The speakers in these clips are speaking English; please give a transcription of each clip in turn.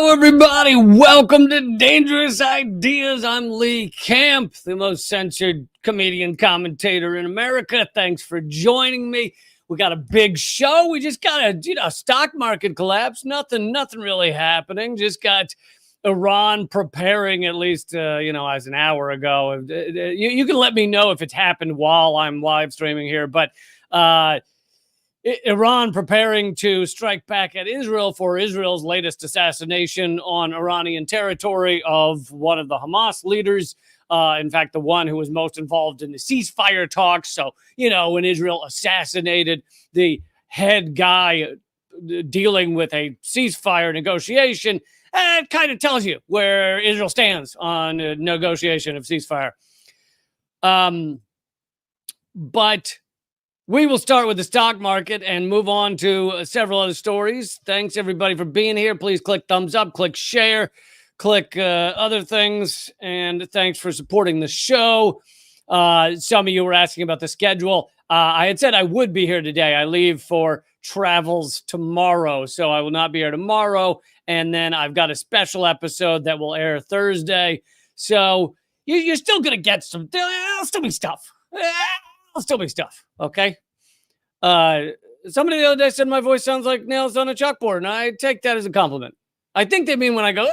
Hello, everybody. Welcome to Dangerous Ideas. I'm Lee Camp, the most censored comedian commentator in America. Thanks for joining me. We got a big show. We just got a stock market collapse. Nothing really happening. Just got Iran preparing, at least as an hour ago. You can let me know if it's happened while I'm live streaming here, but Iran preparing to strike back at Israel for Israel's latest assassination on Iranian territory of one of the Hamas leaders. In fact, the one who was most involved in the ceasefire talks. So, when Israel assassinated the head guy dealing with a ceasefire negotiation, it kind of tells you where Israel stands on a negotiation of ceasefire. But we will start with the stock market and move on to several other stories. Thanks, everybody, for being here. Please click thumbs up, click share, click other things, and thanks for supporting the show. Some of you were asking about the schedule. I had said I would be here today. I leave for travels tomorrow, so I will not be here tomorrow. And then I've got a special episode that will air Thursday. So you're still going to get there'll still be stuff. There'll still be stuff, okay? Somebody the other day said my voice sounds like nails on a chalkboard, and I take that as a compliment. I think they mean when I go,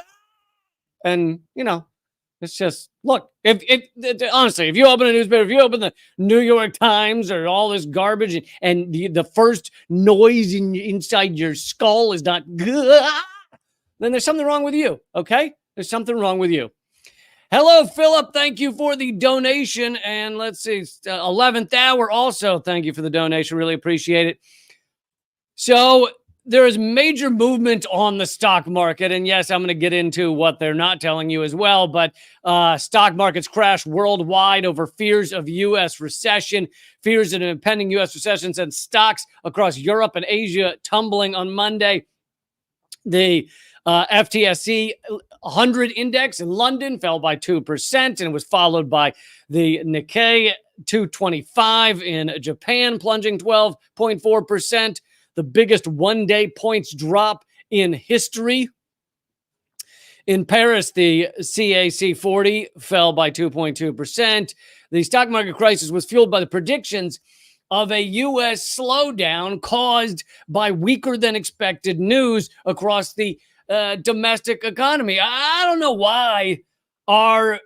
and it's just, look, if honestly, if you open a newspaper, if you open the New York Times or all this garbage, and the first noise inside your skull is not good, then there's something wrong with you, okay? There's something wrong with you. Hello, Philip. Thank you for the donation. And let's see, 11th hour also. Thank you for the donation. Really appreciate it. So there is major movement on the stock market. And yes, I'm going to get into what they're not telling you as well. But stock markets crashed worldwide over fears of U.S. recession. Fears of an impending U.S. recession sent stocks across Europe and Asia tumbling on Monday. The FTSE 100 index in London fell by 2%, and it was followed by the Nikkei 225 in Japan, plunging 12.4%, the biggest one-day points drop in history. In Paris, the CAC 40 fell by 2.2%. The stock market crisis was fueled by the predictions of a U.S. slowdown caused by weaker than expected news across the domestic economy. I don't know why our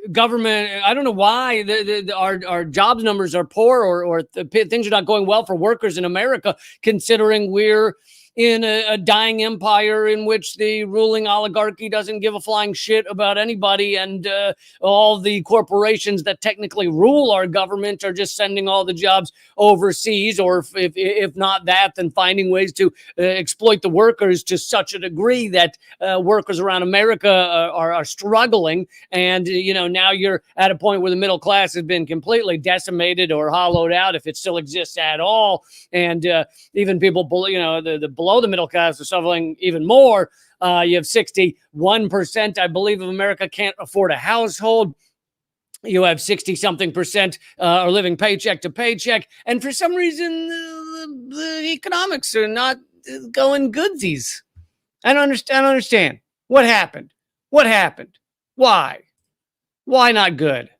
government, I don't know why our jobs numbers are poor or things are not going well for workers in America, considering we're in a dying empire in which the ruling oligarchy doesn't give a flying shit about anybody, and all the corporations that technically rule our government are just sending all the jobs overseas, or if not that, then finding ways to exploit the workers to such a degree that workers around America are struggling. And now you're at a point where the middle class has been completely decimated or hollowed out, if it still exists at all. And even people below, below the middle class are suffering even more. You have 61%, I believe, of America can't afford a household. You have 60-something% are living paycheck to paycheck. And for some reason, the economics are not going goodsies. I don't understand. What happened? Why not good?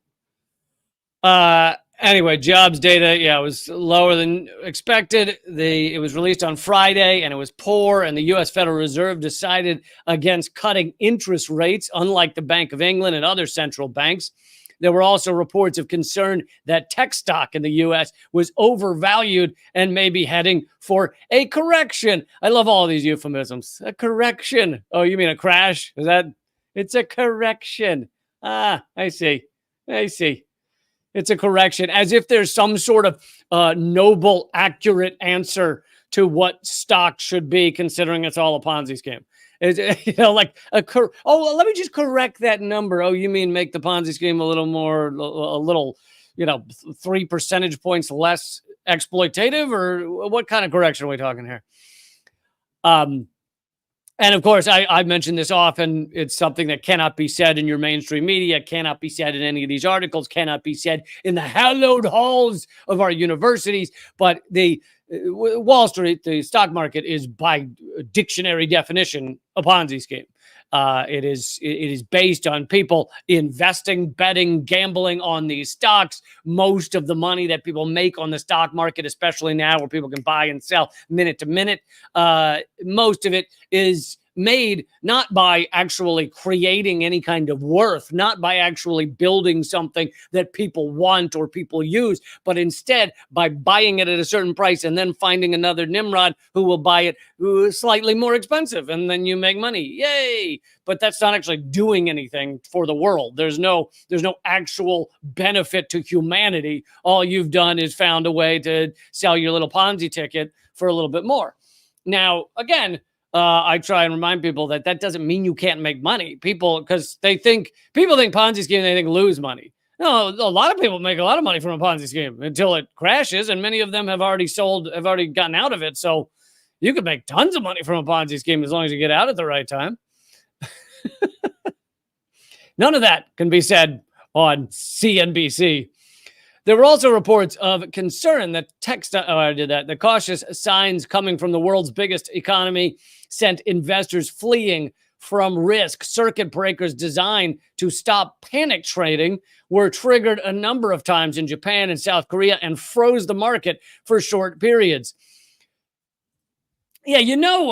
Anyway, jobs data, it was lower than expected. It was released on Friday, and it was poor, and the U.S. Federal Reserve decided against cutting interest rates, unlike the Bank of England and other central banks. There were also reports of concern that tech stock in the U.S. was overvalued and may be heading for a correction. I love all these euphemisms. A correction. Oh, you mean a crash? It's a correction. I see. It's a correction, as if there's some sort of noble, accurate answer to what stock should be, considering it's all a Ponzi scheme. Let me just correct that number. Oh, you mean make the Ponzi scheme a little 3 percentage points less exploitative, or what kind of correction are we talking here? And of course, I mentioned this often. It's something that cannot be said in your mainstream media, cannot be said in any of these articles, cannot be said in the hallowed halls of our universities. But the Wall Street, the stock market, is by dictionary definition a Ponzi scheme. It is based on people investing, betting, gambling on these stocks. Most of the money that people make on the stock market, especially now where people can buy and sell minute to minute, most of it is made not by actually creating any kind of worth, not by actually building something that people want or people use, but instead by buying it at a certain price and then finding another Nimrod who will buy it slightly more expensive, and then you make money. Yay! But that's not actually doing anything for the world. There's no actual benefit to humanity. All you've done is found a way to sell your little Ponzi ticket for a little bit more. Now, again, I try and remind people that doesn't mean you can't make money. Because people think Ponzi scheme, they think lose money. No, a lot of people make a lot of money from a Ponzi scheme until it crashes, and many of them have already gotten out of it. So you could make tons of money from a Ponzi scheme as long as you get out at the right time. None of that can be said on CNBC. There were also reports of concern that the cautious signs coming from the world's biggest economy sent investors fleeing from risk. Circuit breakers designed to stop panic trading were triggered a number of times in Japan and South Korea and froze the market for short periods. Yeah, you know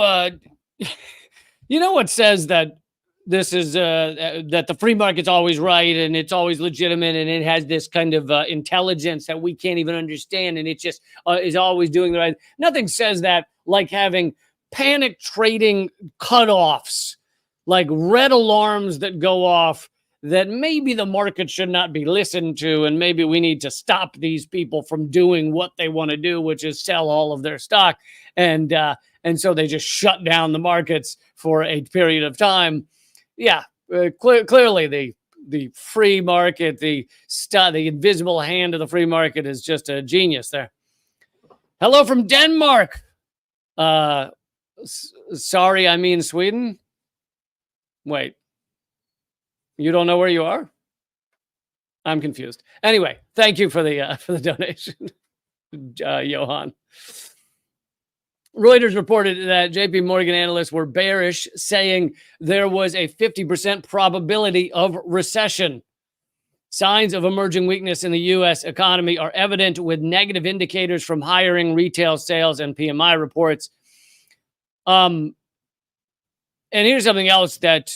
what says that this is that the free market's always right and it's always legitimate and it has this kind of intelligence that we can't even understand, and it just is always doing the right. Nothing says that like having panic trading cutoffs, like red alarms that go off that maybe the market should not be listened to, and maybe we need to stop these people from doing what they want to do, which is sell all of their stock, and so they just shut down the markets for a period of time. Yeah, clearly the free market, the invisible hand of the free market is just a genius there. Hello from Denmark. Sorry, I mean Sweden. Wait, you don't know where you are? I'm confused. Anyway, thank you for the donation, Johan. Reuters reported that JP Morgan analysts were bearish, saying there was a 50% probability of recession. Signs of emerging weakness in the U.S. economy are evident with negative indicators from hiring, retail sales, and PMI reports. And here's something else that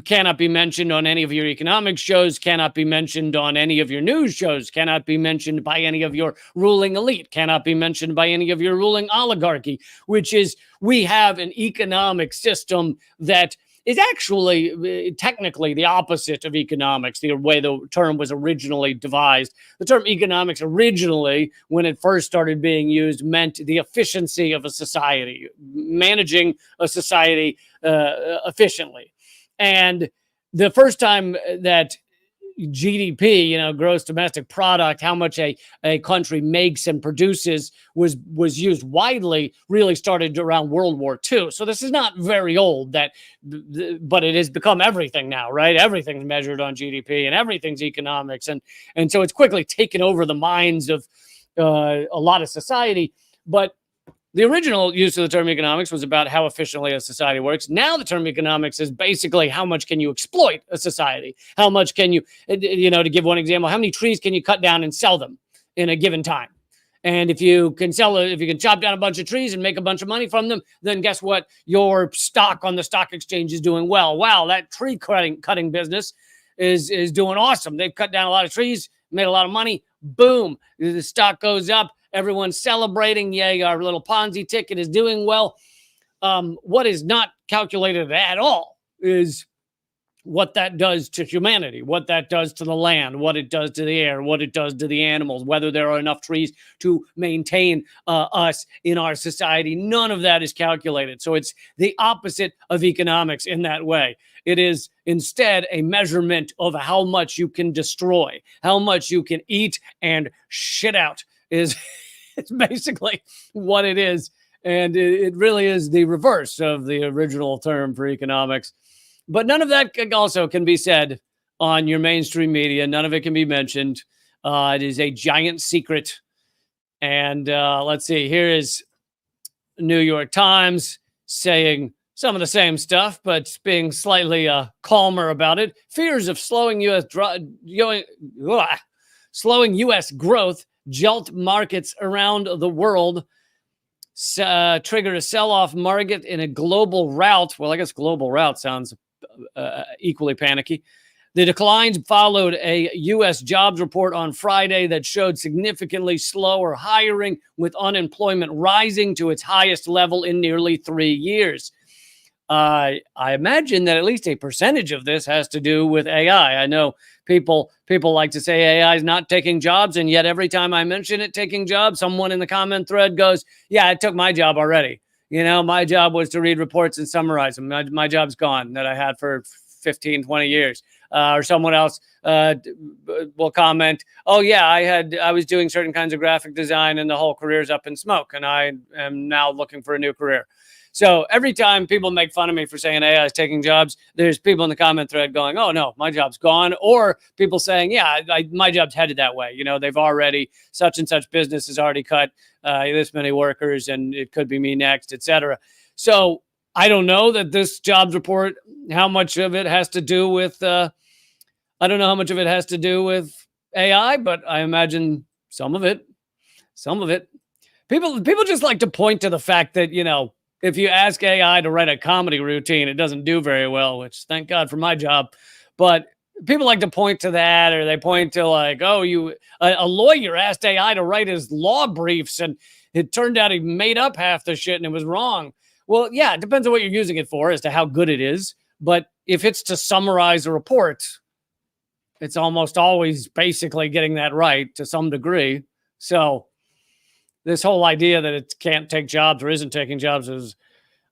cannot be mentioned on any of your economics shows, cannot be mentioned on any of your news shows, cannot be mentioned by any of your ruling elite, cannot be mentioned by any of your ruling oligarchy, which is we have an economic system that is actually technically the opposite of economics, the way the term was originally devised. The term economics originally, when it first started being used, meant the efficiency of a society, managing a society efficiently. And the first time that GDP, gross domestic product, how much a country makes and produces was used widely, really started around World War II. So this is not very old, but it has become everything now, right? Everything's measured on GDP and everything's economics. And so it's quickly taken over the minds of a lot of society. But the original use of the term economics was about how efficiently a society works. Now the term economics is basically how much can you exploit a society? How much can you, to give one example, how many trees can you cut down and sell them in a given time? And if you can chop down a bunch of trees and make a bunch of money from them, then guess what? Your stock on the stock exchange is doing well. Wow, that tree cutting business is doing awesome. They've cut down a lot of trees, made a lot of money. Boom, the stock goes up. Everyone's celebrating. Yay, our little Ponzi ticket is doing well. What is not calculated at all is what that does to humanity, what that does to the land, what it does to the air, what it does to the animals, whether there are enough trees to maintain us in our society. None of that is calculated. So it's the opposite of economics in that way. It is instead a measurement of how much you can destroy, how much you can eat and shit out is it's basically what it is. And it really is the reverse of the original term for economics. But none of that also can be said on your mainstream media. None of it can be mentioned. It is a giant secret. And let's see, here is New York Times saying some of the same stuff, but being slightly calmer about it. Fears of slowing slowing U.S. growth jolt markets around the world. Triggered a sell-off market in a global rout. Well, I guess global rout sounds equally panicky. The declines followed a U.S. jobs report on Friday that showed significantly slower hiring, with unemployment rising to its highest level in nearly 3 years. I imagine that at least a percentage of this has to do with AI. I know people like to say AI is not taking jobs, and yet every time I mention it taking jobs, someone in the comment thread goes, yeah, it took my job already. My job was to read reports and summarize them. My job's gone that I had for 15, 20 years. Or someone else will comment, oh yeah, I was doing certain kinds of graphic design and the whole career's up in smoke, and I am now looking for a new career. So every time people make fun of me for saying AI is taking jobs, there's people in the comment thread going, oh no, my job's gone. Or people saying, yeah, my job's headed that way. They've already, such and such business has already cut this many workers, and it could be me next, etc. So I don't know that this jobs report, how much of it has to do with, I don't know how much of it has to do with AI, but I imagine some of it. People just like to point to the fact that, if you ask AI to write a comedy routine, it doesn't do very well, which thank God for my job. But people like to point to that, or they point to like, oh, a lawyer asked AI to write his law briefs, and it turned out he made up half the shit and it was wrong. Well, yeah, it depends on what you're using it for as to how good it is. But if it's to summarize a report, it's almost always basically getting that right to some degree. So this whole idea that it can't take jobs or isn't taking jobs is,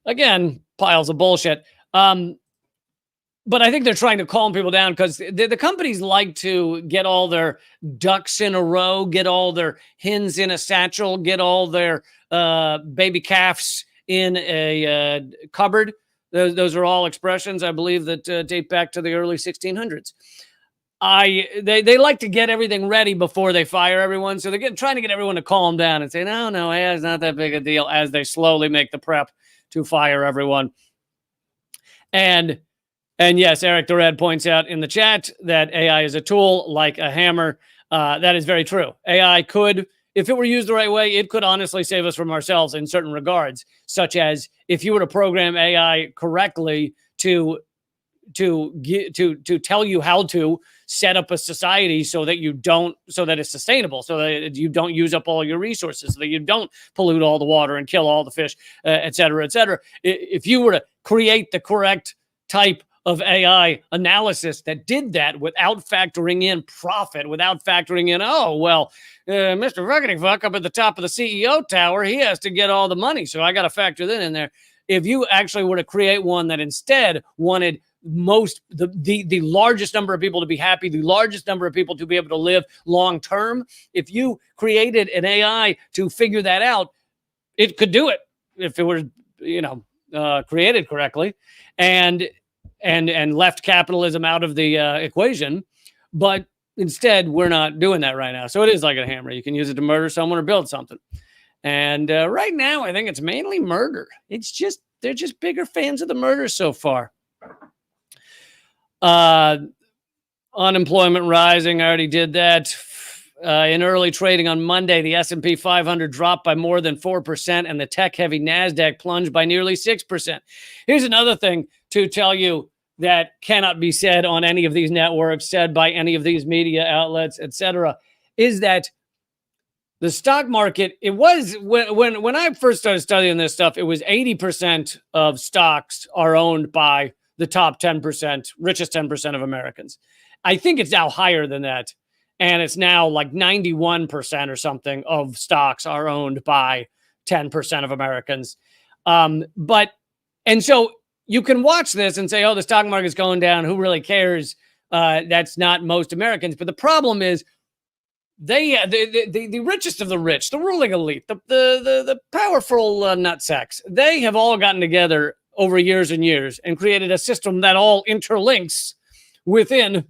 again, piles of bullshit. But I think they're trying to calm people down, because the companies like to get all their ducks in a row, get all their hens in a satchel, get all their baby calves in a cupboard. Those are all expressions, I believe, that date back to the early 1600s. They like to get everything ready before they fire everyone. So they're trying to get everyone to calm down and say, no, AI is not that big a deal, as they slowly make the prep to fire everyone. And yes, Eric the Red points out in the chat that AI is a tool like a hammer. That is very true. AI could, if it were used the right way, it could honestly save us from ourselves in certain regards, such as if you were to program AI correctly to tell you how to set up a society so that it's sustainable, so that you don't use up all your resources, so that you don't pollute all the water and kill all the fish, et cetera, et cetera. If you were to create the correct type of AI analysis that did that without factoring in profit, without factoring in, Mr. Fuckity Fuck up at the top of the CEO tower, he has to get all the money, so I got to factor that in there. If you actually were to create one that instead wanted the largest number of people to be happy, the largest number of people to be able to live long term, if you created an AI to figure that out, it could do it if it were, created correctly, and left capitalism out of the equation. But instead, we're not doing that right now. So it is like a hammer. You can use it to murder someone or build something. And right now, I think it's mainly murder. They're just bigger fans of the murder so far. Unemployment rising. I already did that. In early trading on Monday, the S&P 500 dropped by more than 4%, and the tech-heavy NASDAQ plunged by nearly 6%. Here's another thing to tell you that cannot be said on any of these networks, said by any of these media outlets, etc., is that the stock market, it was, when I first started studying this stuff, it was 80% of stocks are owned by the top 10%, richest 10% of Americans. I think it's now higher than that. And it's now like 91% or something of stocks are owned by 10% of Americans. And so you can watch this and say, oh, the stock market's going down. Who really cares? That's not most Americans. But the problem is the richest of the rich, the ruling elite, the powerful nutsacks, they have all gotten together over years and years and created a system that all interlinks within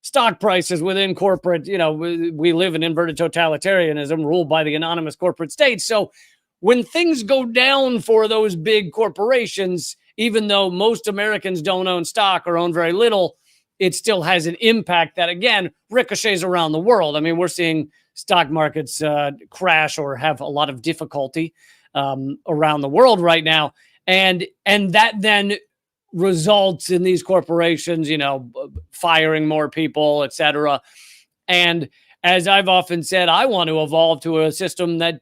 stock prices within corporate, we live in inverted totalitarianism ruled by the anonymous corporate state. So when things go down for those big corporations, even though most Americans don't own stock or own very little, it still has an impact that, again, ricochets around the world. I mean, we're seeing stock markets crash or have a lot of difficulty around the world right now. And that then results in these corporations, firing more people, et cetera. And as I've often said, I want to evolve to a system that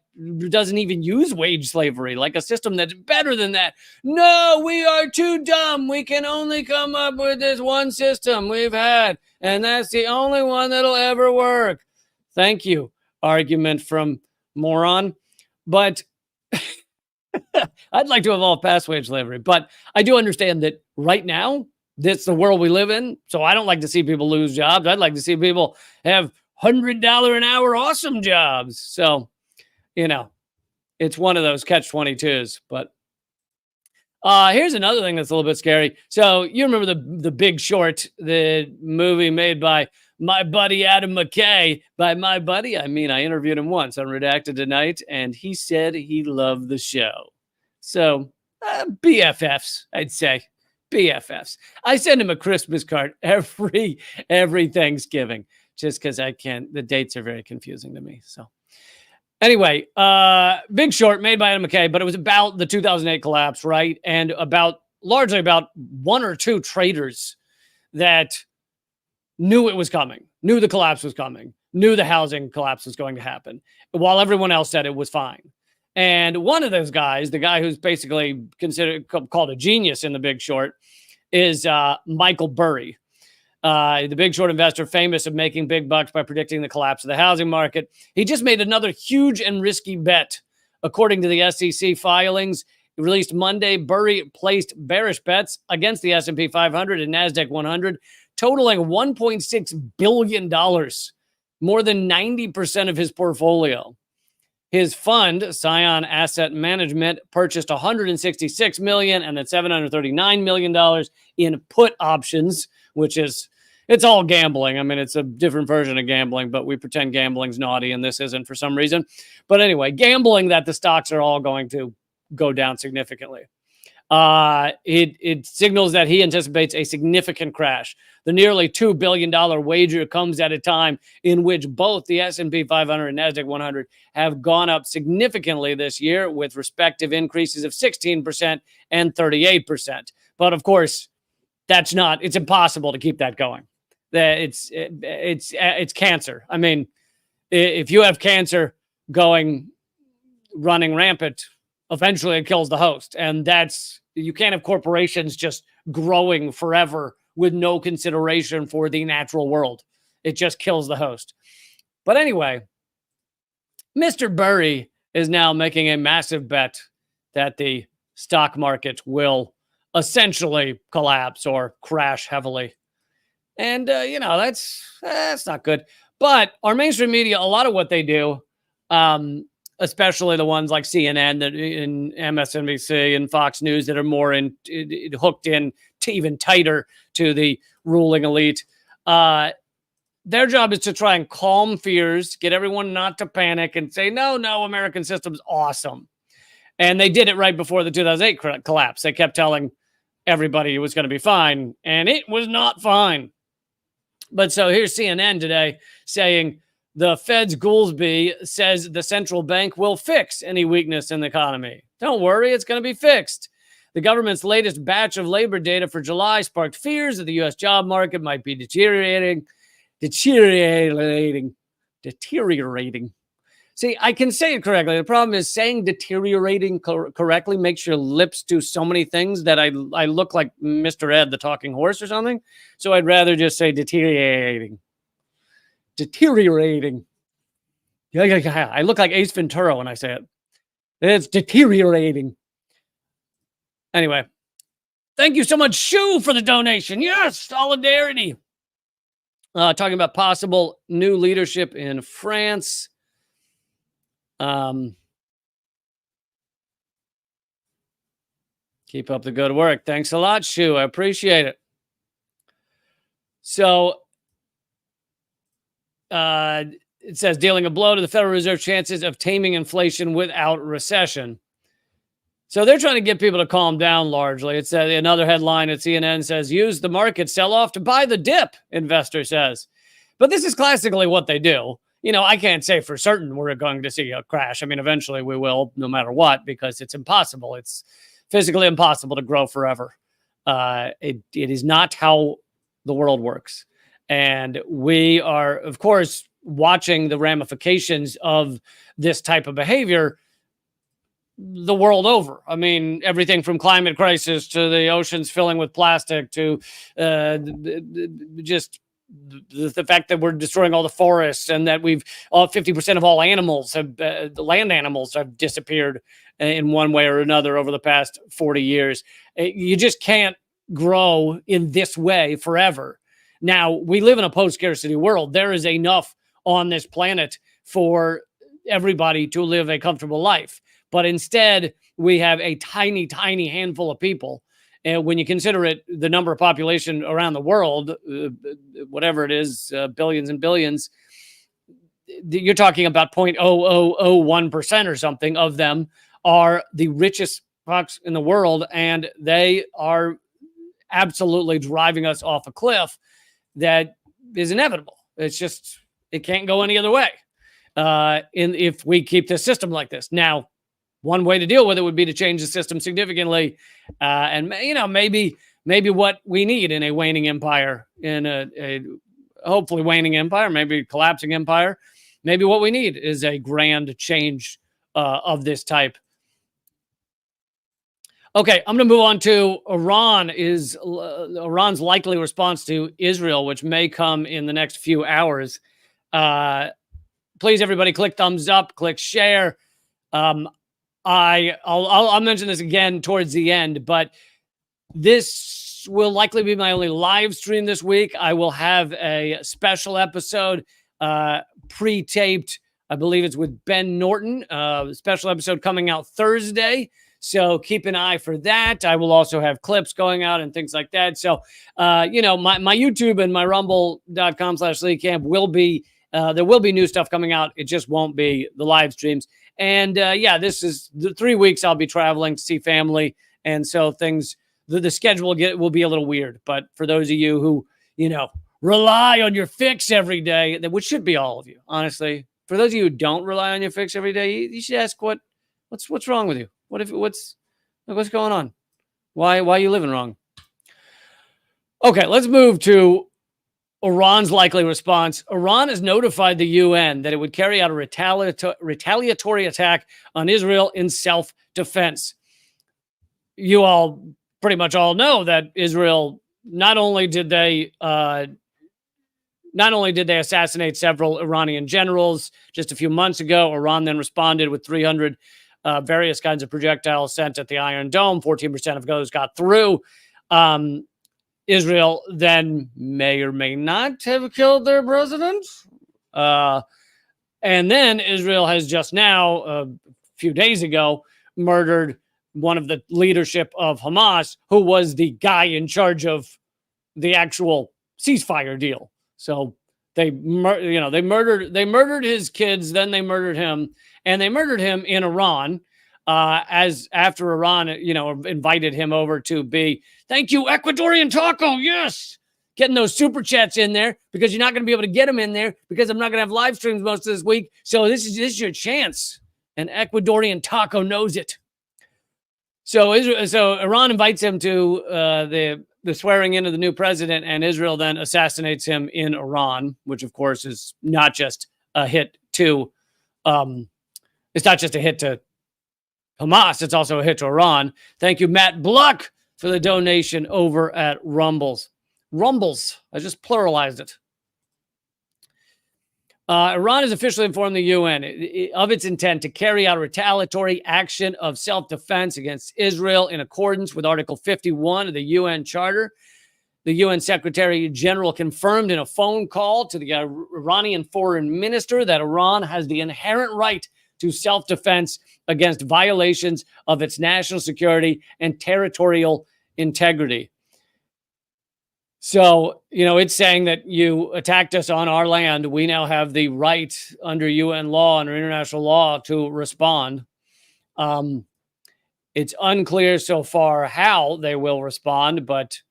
doesn't even use wage slavery, like a system that's better than that. No, we are too dumb. We can only come up with this one system we've had, and that's the only one that'll ever work. Thank you, argument from moron. But I'd like to evolve past wage slavery, but I do understand that right now, that's the world we live in. So I don't like to see people lose jobs. I'd like to see people have $100 an hour awesome jobs. So, it's one of those catch-22s. But here's another thing that's a little bit scary. So you remember the Big Short, the movie made by my buddy Adam McKay. By my buddy, I mean I interviewed him once on Redacted Tonight, and he said he loved the show. So BFFs, I'd say. BFFs. I send him a Christmas card every Thanksgiving just because I can't. The dates are very confusing to me. So anyway, Big Short made by Adam McKay, but it was about the 2008 collapse, right? And largely about one or two traders that knew it was coming, knew the collapse was coming, knew the housing collapse was going to happen, while everyone else said it was fine. And one of those guys, the guy who's basically called a genius in The Big Short, is Michael Burry, the Big Short investor, famous of making big bucks by predicting the collapse of the housing market. He just made another huge and risky bet. According to the SEC filings released Monday, Burry placed bearish bets against the S&P 500 and NASDAQ 100, totaling $1.6 billion, more than 90% of his portfolio. His fund, Scion Asset Management, purchased $166 million and then $739 million in put options, which is, it's all gambling. I mean, it's a different version of gambling, but we pretend gambling's naughty and this isn't for some reason. But anyway, gambling that the stocks are all going to go down significantly. It signals that he anticipates a significant crash. The nearly $2 billion wager comes at a time in which both the S&P 500 and NASDAQ 100 have gone up significantly this year, with respective increases of 16% and 38%. But of course, it's impossible to keep that going. It's cancer. I mean, if you have cancer running rampant, eventually it kills the host. And you can't have corporations just growing forever with no consideration for the natural world. It just kills the host. But anyway, Mr. Burry is now making a massive bet that the stock market will essentially collapse or crash heavily. And, that's not good. But our mainstream media, a lot of what they do, especially the ones like CNN and MSNBC and Fox News that are more hooked in to even tighter to the ruling elite. Their job is to try and calm fears, get everyone not to panic and say, no, American system's awesome. And they did it right before the 2008 collapse. They kept telling everybody it was going to be fine, and it was not fine. But so here's CNN today saying, the Fed's Goolsbee says the central bank will fix any weakness in the economy. Don't worry, it's going to be fixed. The government's latest batch of labor data for July sparked fears that the U.S. job market might be deteriorating. See, I can say it correctly. The problem is saying deteriorating correctly makes your lips do so many things that I look like Mr. Ed, the talking horse or something. So I'd rather just say deteriorating. Deteriorating. Yeah. I look like Ace Ventura when I say it. It's deteriorating. Anyway, thank you so much, Shu, for the donation. Yes, solidarity. Talking about possible new leadership in France. Keep up the good work. Thanks a lot, Shu. I appreciate it. So it says dealing a blow to the Federal Reserve's chances of taming inflation without recession. So they're trying to get people to calm down largely. It's another headline at CNN says, use the market sell-off to buy the dip, investor says. But this is classically what they do. I can't say for certain we're going to see a crash. I mean, eventually we will, no matter what, because it's impossible. It's physically impossible to grow forever. It is not how the world works. And we are, of course, watching the ramifications of this type of behavior the world over. I mean, everything from climate crisis to the oceans filling with plastic to just the fact that we're destroying all the forests and that we've all 50% of all animals have the land animals have disappeared in one way or another over the past 40 years. You just can't grow in this way forever. Now, we live in a post-scarcity world. There is enough on this planet for everybody to live a comfortable life. But instead, we have a tiny, tiny handful of people. And when you consider it, the number of population around the world, whatever it is, billions and billions, you're talking about 0.0001% or something of them are the richest folks in the world. And they are absolutely driving us off a cliff that is inevitable. It's just, it can't go any other way if we keep this system like this. Now, one way to deal with it would be to change the system significantly. And, maybe what we need in a waning empire, in a hopefully waning empire, maybe collapsing empire, maybe what we need is a grand change of this type. Okay, I'm going to move on to Iran. Iran's likely response to Israel, which may come in the next few hours. Please, everybody, click thumbs up, click share. I'll mention this again towards the end, but this will likely be my only live stream this week. I will have a special episode pre-taped. I believe it's with Ben Norton. Special episode coming out Thursday. So keep an eye for that. I will also have clips going out and things like that. So, my YouTube and my rumble.com/LeeCamp will be, there will be new stuff coming out. It just won't be the live streams. And this is the 3 weeks I'll be traveling to see family. And so the schedule will be a little weird. But for those of you who, rely on your fix every day, which should be all of you, honestly. For those of you who don't rely on your fix every day, you should ask what's wrong with you? What's going on? Why are you living wrong? Okay, let's move to Iran's likely response. Iran has notified the UN that it would carry out a retaliatory attack on Israel in self-defense. You all pretty much all know that Israel, not only did they assassinate several Iranian generals just a few months ago, Iran then responded with 300 various kinds of projectiles sent at the Iron Dome. 14% of those got through. Israel then may or may not have killed their president. And then Israel has just now, a few days ago, murdered one of the leadership of Hamas, who was the guy in charge of the actual ceasefire deal. So they murdered his kids, then they murdered him, and they murdered him in Iran. As after Iran, invited him over to be, thank you, Ecuadorian taco. Yes. Getting those super chats in there because you're not going to be able to get them in there because I'm not going to have live streams most of this week. So this is your chance. And Ecuadorian taco knows it. So Iran invites him to the swearing in of the new president, and Israel then assassinates him in Iran, which of course is not just a hit to, it's not just a hit to Hamas, it's also a hit to Iran. Thank you, Matt Bluck, for the donation over at Rumbles. I just pluralized it. Iran has officially informed the UN of its intent to carry out retaliatory action of self-defense against Israel in accordance with Article 51 of the UN Charter. The UN Secretary General confirmed in a phone call to the Iranian foreign minister that Iran has the inherent right to self-defense against violations of its national security and territorial integrity. So, it's saying that you attacked us on our land. We now have the right under UN law, under international law, to respond. It's unclear so far how they will respond, but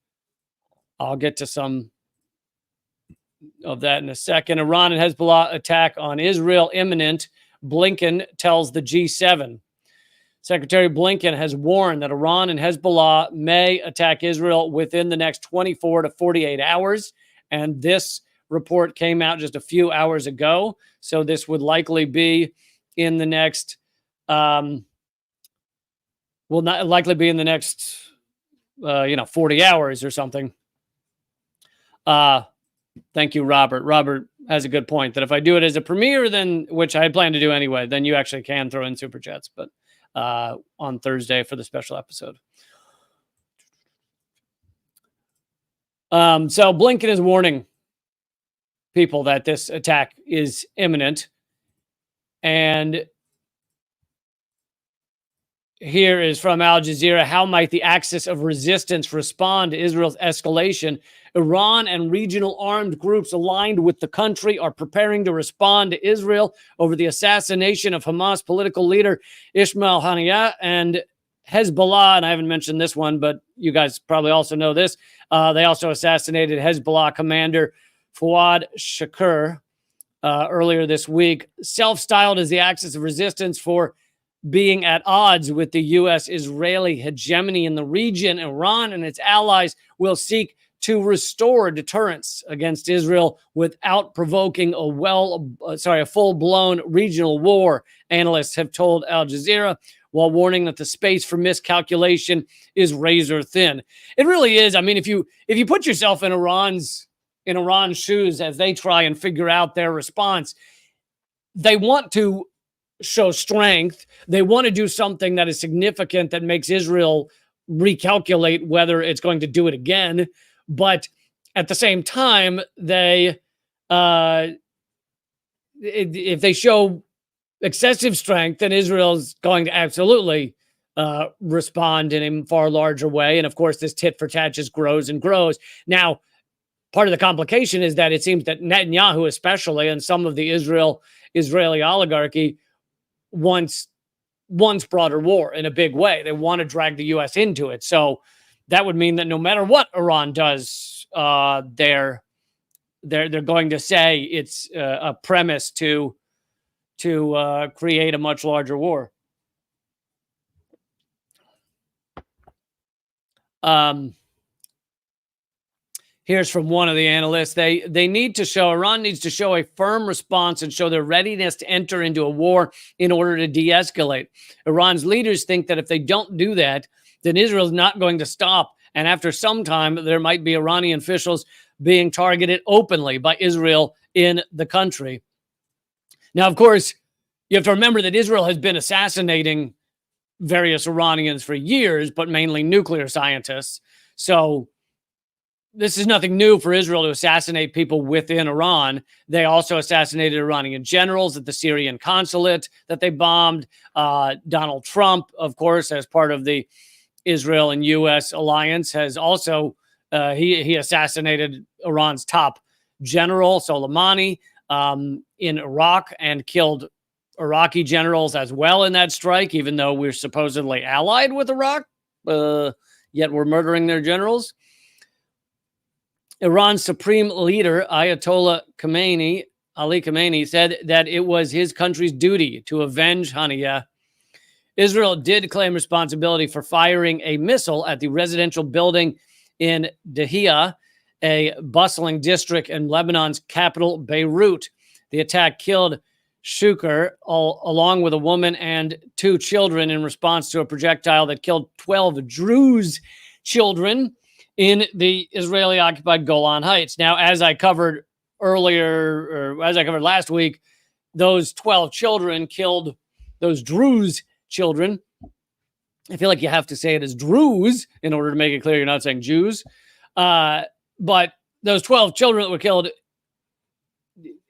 I'll get to some of that in a second. Iran and Hezbollah attack on Israel imminent, Blinken tells the G7. Secretary Blinken has warned that Iran and Hezbollah may attack Israel within the next 24 to 48 hours. And this report came out just a few hours ago. So this would likely be in the next, will not likely be in the next, 40 hours or something. Thank you, Robert. Robert has a good point that if I do it as a premiere, then, which I had planned to do anyway, then you actually can throw in super chats, but on Thursday for the special episode. So Blinken is warning people that this attack is imminent. And here is from Al Jazeera. How might the axis of resistance respond to Israel's escalation? Iran and regional armed groups aligned with the country are preparing to respond to Israel over the assassination of Hamas political leader Ismail Haniyeh and Hezbollah. And I haven't mentioned this one, but you guys probably also know this. They also assassinated Hezbollah commander Fuad Shakur earlier this week. Self-styled as the axis of resistance for being at odds with the U.S.-Israeli hegemony in the region, Iran and its allies will seek to restore deterrence against Israel without provoking a full-blown regional war, analysts have told Al Jazeera, while warning that the space for miscalculation is razor thin. It really is. I mean, if you put yourself in Iran's shoes as they try and figure out their response, they want to show strength. They want to do something that is significant that makes Israel recalculate whether it's going to do it again. But at the same time, if they show excessive strength, then Israel's going to absolutely respond in a far larger way. And of course, this tit for tat just grows and grows. Now, part of the complication is that it seems that Netanyahu, especially, and some of the Israeli oligarchy wants broader war in a big way. They want to drag the U.S. into it. So that would mean that no matter what Iran does, they're going to say it's a premise to create a much larger war. Here's from one of the analysts. Iran needs to show a firm response and show their readiness to enter into a war in order to de-escalate. Iran's leaders think that if they don't do that, then Israel's not going to stop. And after some time, there might be Iranian officials being targeted openly by Israel in the country. Now, of course, you have to remember that Israel has been assassinating various Iranians for years, but mainly nuclear scientists. So this is nothing new for Israel to assassinate people within Iran. They also assassinated Iranian generals at the Syrian consulate that they bombed. Donald Trump, of course, as part of the Israel and U.S. alliance, has also he assassinated Iran's top general, Soleimani, in Iraq, and killed Iraqi generals as well in that strike, even though we're supposedly allied with Iraq, yet we're murdering their generals. Iran's supreme leader, Ayatollah Ali Khamenei, said that it was his country's duty to avenge Haniyeh. Israel did claim responsibility for firing a missile at the residential building in Dahia, a bustling district in Lebanon's capital, Beirut. The attack killed Shukr along with a woman and 2 children in response to a projectile that killed 12 Druze children in the Israeli-occupied Golan Heights. Now, as I covered last week, those 12 children killed those Druze children. I feel like you have to say it as Druze in order to make it clear you're not saying Jews. But those 12 children that were killed,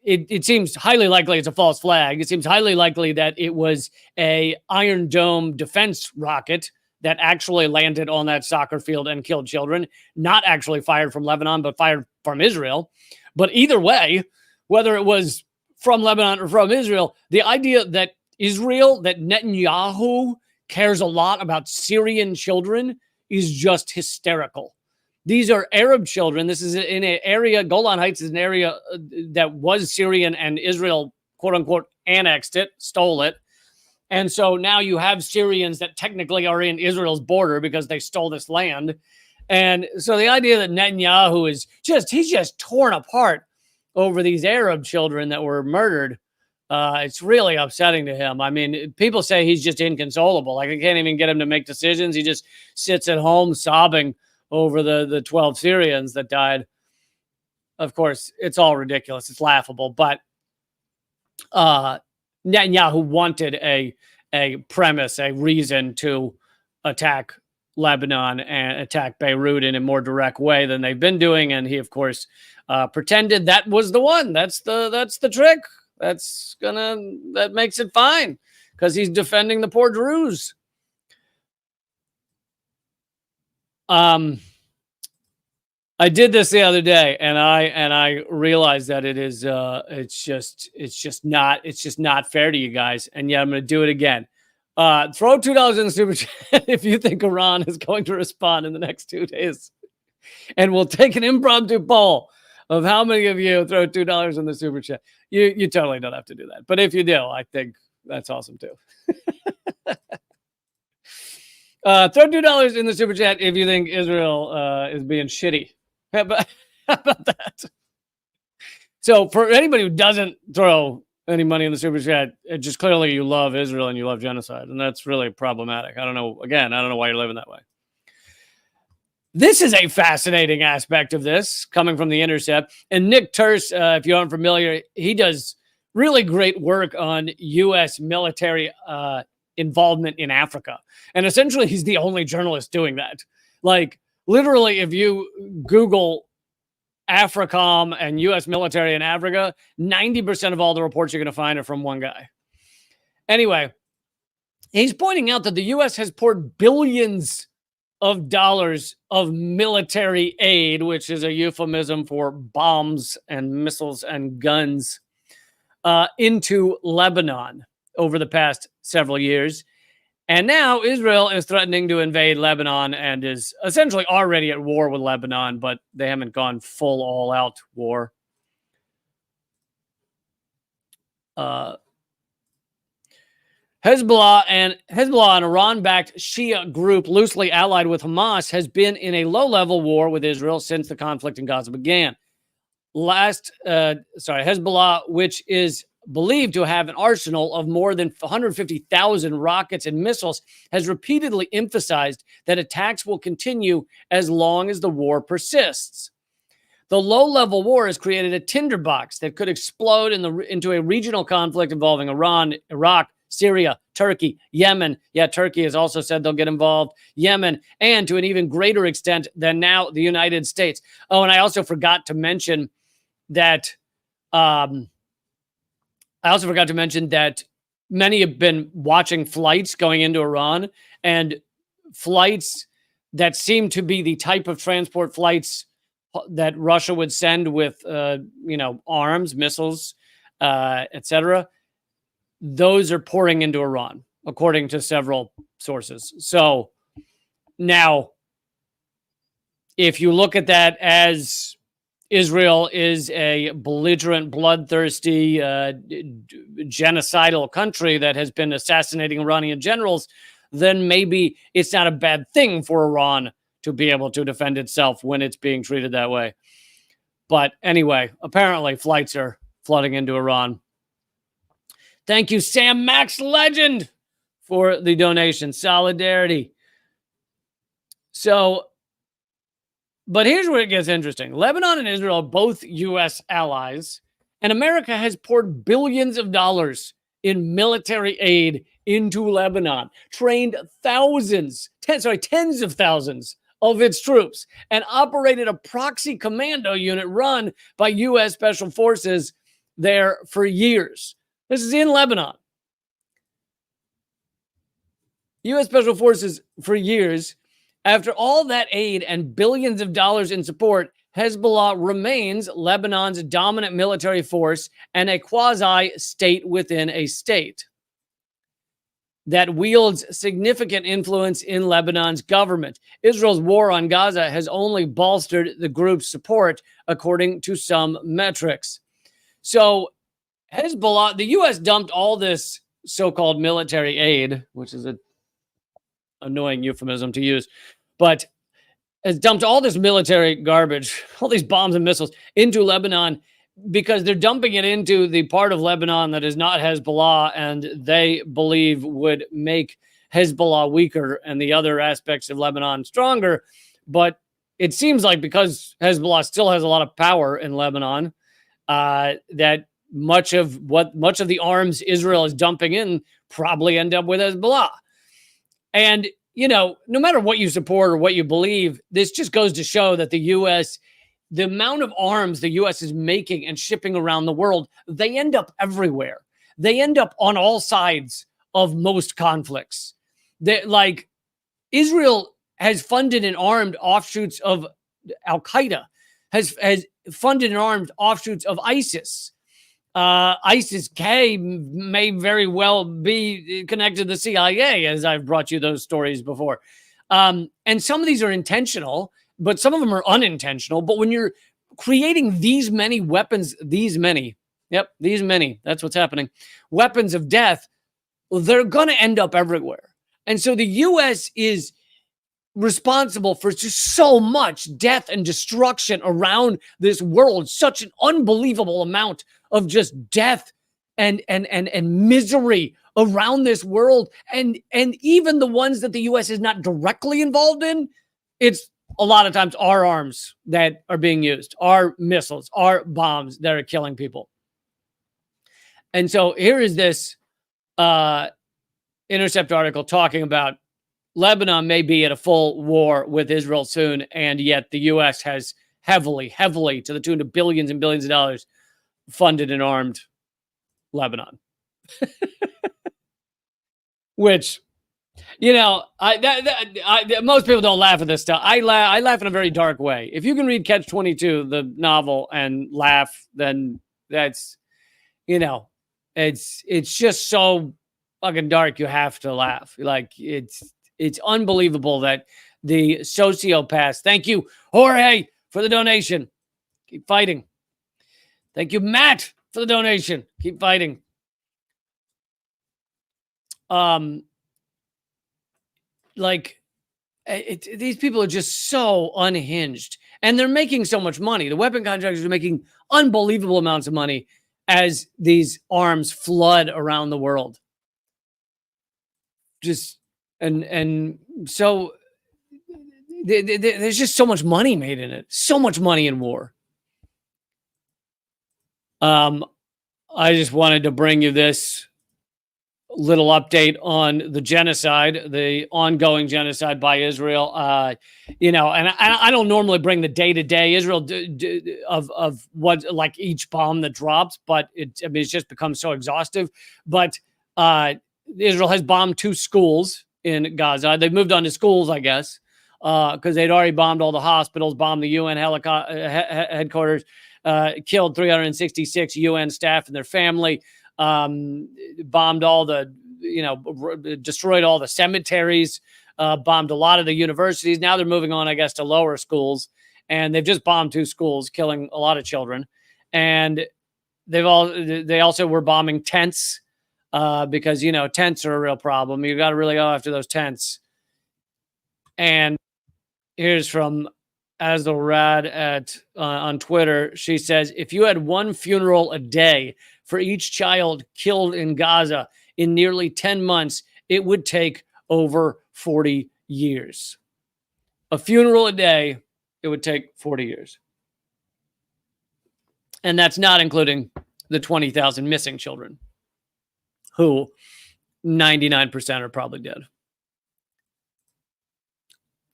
it seems highly likely it's a false flag. It seems highly likely that it was a Iron Dome defense rocket that actually landed on that soccer field and killed children, not actually fired from Lebanon, but fired from Israel. But either way, whether it was from Lebanon or from Israel, the idea that that Netanyahu cares a lot about Syrian children is just hysterical. These are Arab children. This is in an area, Golan Heights is an area that was Syrian, and Israel, quote unquote, annexed it, stole it. And so now you have Syrians that technically are in Israel's border because they stole this land. And so the idea that Netanyahu is he's just torn apart over these Arab children that were murdered, it's really upsetting to him. I mean, people say he's just inconsolable. Like, I can't even get him to make decisions. He just sits at home sobbing over the 12 Syrians that died. Of course, it's all ridiculous. It's laughable. But Netanyahu wanted a premise, a reason to attack Lebanon and attack Beirut in a more direct way than they've been doing. And he, of course, pretended that was the one. That's the trick. That makes it fine because he's defending the poor Druze. I did this the other day, and I realized that it's just not fair to you guys, and yet I'm going to do it again. Throw $2 in the super chat if you think Iran is going to respond in the next 2 days, and we'll take an impromptu poll of how many of you throw $2 in the super chat. You totally don't have to do that, but if you do, I think that's awesome too. Throw $2 in the super chat if you think Israel is being shitty. How about that? So for anybody who doesn't throw any money in the super chat, it just clearly you love Israel and you love genocide, and that's really problematic. I don't know why you're living that way. This is a fascinating aspect of this coming from The Intercept. And Nick Terse, if you aren't familiar, he does really great work on U.S. military involvement in Africa. And essentially, he's the only journalist doing that. Like, literally, if you Google AFRICOM and U.S. military in Africa, 90% of all the reports you're going to find are from one guy. Anyway, he's pointing out that the U.S. has poured billions of dollars of military aid, which is a euphemism for bombs and missiles and guns, into Lebanon over the past several years. And now Israel is threatening to invade Lebanon and is essentially already at war with Lebanon, but they haven't gone full all-out war. Hezbollah, an Iran-backed Shia group loosely allied with Hamas, has been in a low-level war with Israel since the conflict in Gaza began. Hezbollah, which is believed to have an arsenal of more than 150,000 rockets and missiles, has repeatedly emphasized that attacks will continue as long as the war persists. The low-level war has created a tinderbox that could explode into a regional conflict involving Iran, Iraq, Syria, Turkey, Yemen. Yeah, Turkey has also said they'll get involved. Yemen, and to an even greater extent than now, the United States. Oh, and I also forgot to mention that many have been watching flights going into Iran, and flights that seem to be the type of transport flights that Russia would send with, arms, missiles, etc. Those are pouring into Iran, according to several sources. So now, if you look at that as Israel is a belligerent, bloodthirsty, genocidal country that has been assassinating Iranian generals, then maybe it's not a bad thing for Iran to be able to defend itself when it's being treated that way. But anyway, apparently flights are flooding into Iran. Thank you, Sam Max Legend, for the donation. Solidarity. So, but here's where it gets interesting. Lebanon and Israel are both U.S. allies, and America has poured billions of dollars in military aid into Lebanon, trained tens of thousands of its troops, and operated a proxy commando unit run by U.S. Special Forces there for years. This is in Lebanon. U.S. Special Forces for years. After all that aid and billions of dollars in support, Hezbollah remains Lebanon's dominant military force and a quasi-state within a state that wields significant influence in Lebanon's government. Israel's war on Gaza has only bolstered the group's support, according to some metrics. So Hezbollah, the U.S. dumped all this so-called military aid, which is an annoying euphemism to use, but has dumped all this military garbage, all these bombs and missiles into Lebanon because they're dumping it into the part of Lebanon that is not Hezbollah, and they believe would make Hezbollah weaker and the other aspects of Lebanon stronger. But it seems like because Hezbollah still has a lot of power in Lebanon, that much of the arms Israel is dumping in probably end up with Hezbollah. And, you know, no matter what you support or what you believe, this just goes to show that the U.S., the amount of arms the U.S. is making and shipping around the world, they end up everywhere. They end up on all sides of most conflicts. Like, Israel has funded and armed offshoots of Al-Qaeda, has funded and armed offshoots of ISIS. ISIS-K may very well be connected to the CIA, as I've brought you those stories before. And some of these are intentional, but some of them are unintentional. But when you're creating these many weapons, these many, that's what's happening, weapons of death, they're going to end up everywhere. And so the U.S. is responsible for just so much death and destruction around this world, such an unbelievable amount of just death and misery around this world. And even the ones that the U.S. is not directly involved in, it's a lot of times our arms that are being used, our missiles, our bombs that are killing people. And so here is this Intercept article talking about Lebanon may be at a full war with Israel soon, and yet the U.S. has heavily, to the tune of billions and billions of dollars, funded and armed Lebanon. Which, you know, most people don't laugh at this stuff. I laugh in a very dark way. If you can read Catch-22, the novel, and laugh, then that's, you know, it's just so fucking dark. You have to laugh. Like, it's unbelievable that the sociopaths. Thank you, Jorge, for the donation. Keep fighting. Thank you, Matt, for the donation. Keep fighting. These people are just so unhinged, and they're making so much money. The weapon contractors are making unbelievable amounts of money as these arms flood around the world. Just and so there's just so much money made in it. So much money in war. I just wanted to bring you this little update on the genocide, the ongoing genocide by Israel. You know, and I don't normally bring the day-to-day Israel of what, like, each bomb that drops, but it's just become so exhaustive. But Israel has bombed 2 schools in Gaza. They've moved on to schools, I guess, because they'd already bombed all the hospitals, bombed the UN headquarters, killed 366 UN staff and their family, bombed all the, destroyed all the cemeteries, bombed a lot of the universities. Now they're moving on, I guess, to lower schools, and they've just bombed 2 schools, killing a lot of children. And they also were bombing tents, because, tents are a real problem. You got to really go after those tents. And here's from Azalrad on Twitter. She says, if you had 1 funeral a day for each child killed in Gaza in nearly 10 months, it would take over 40 years. A funeral a day, it would take 40 years. And that's not including the 20,000 missing children, who 99% are probably dead.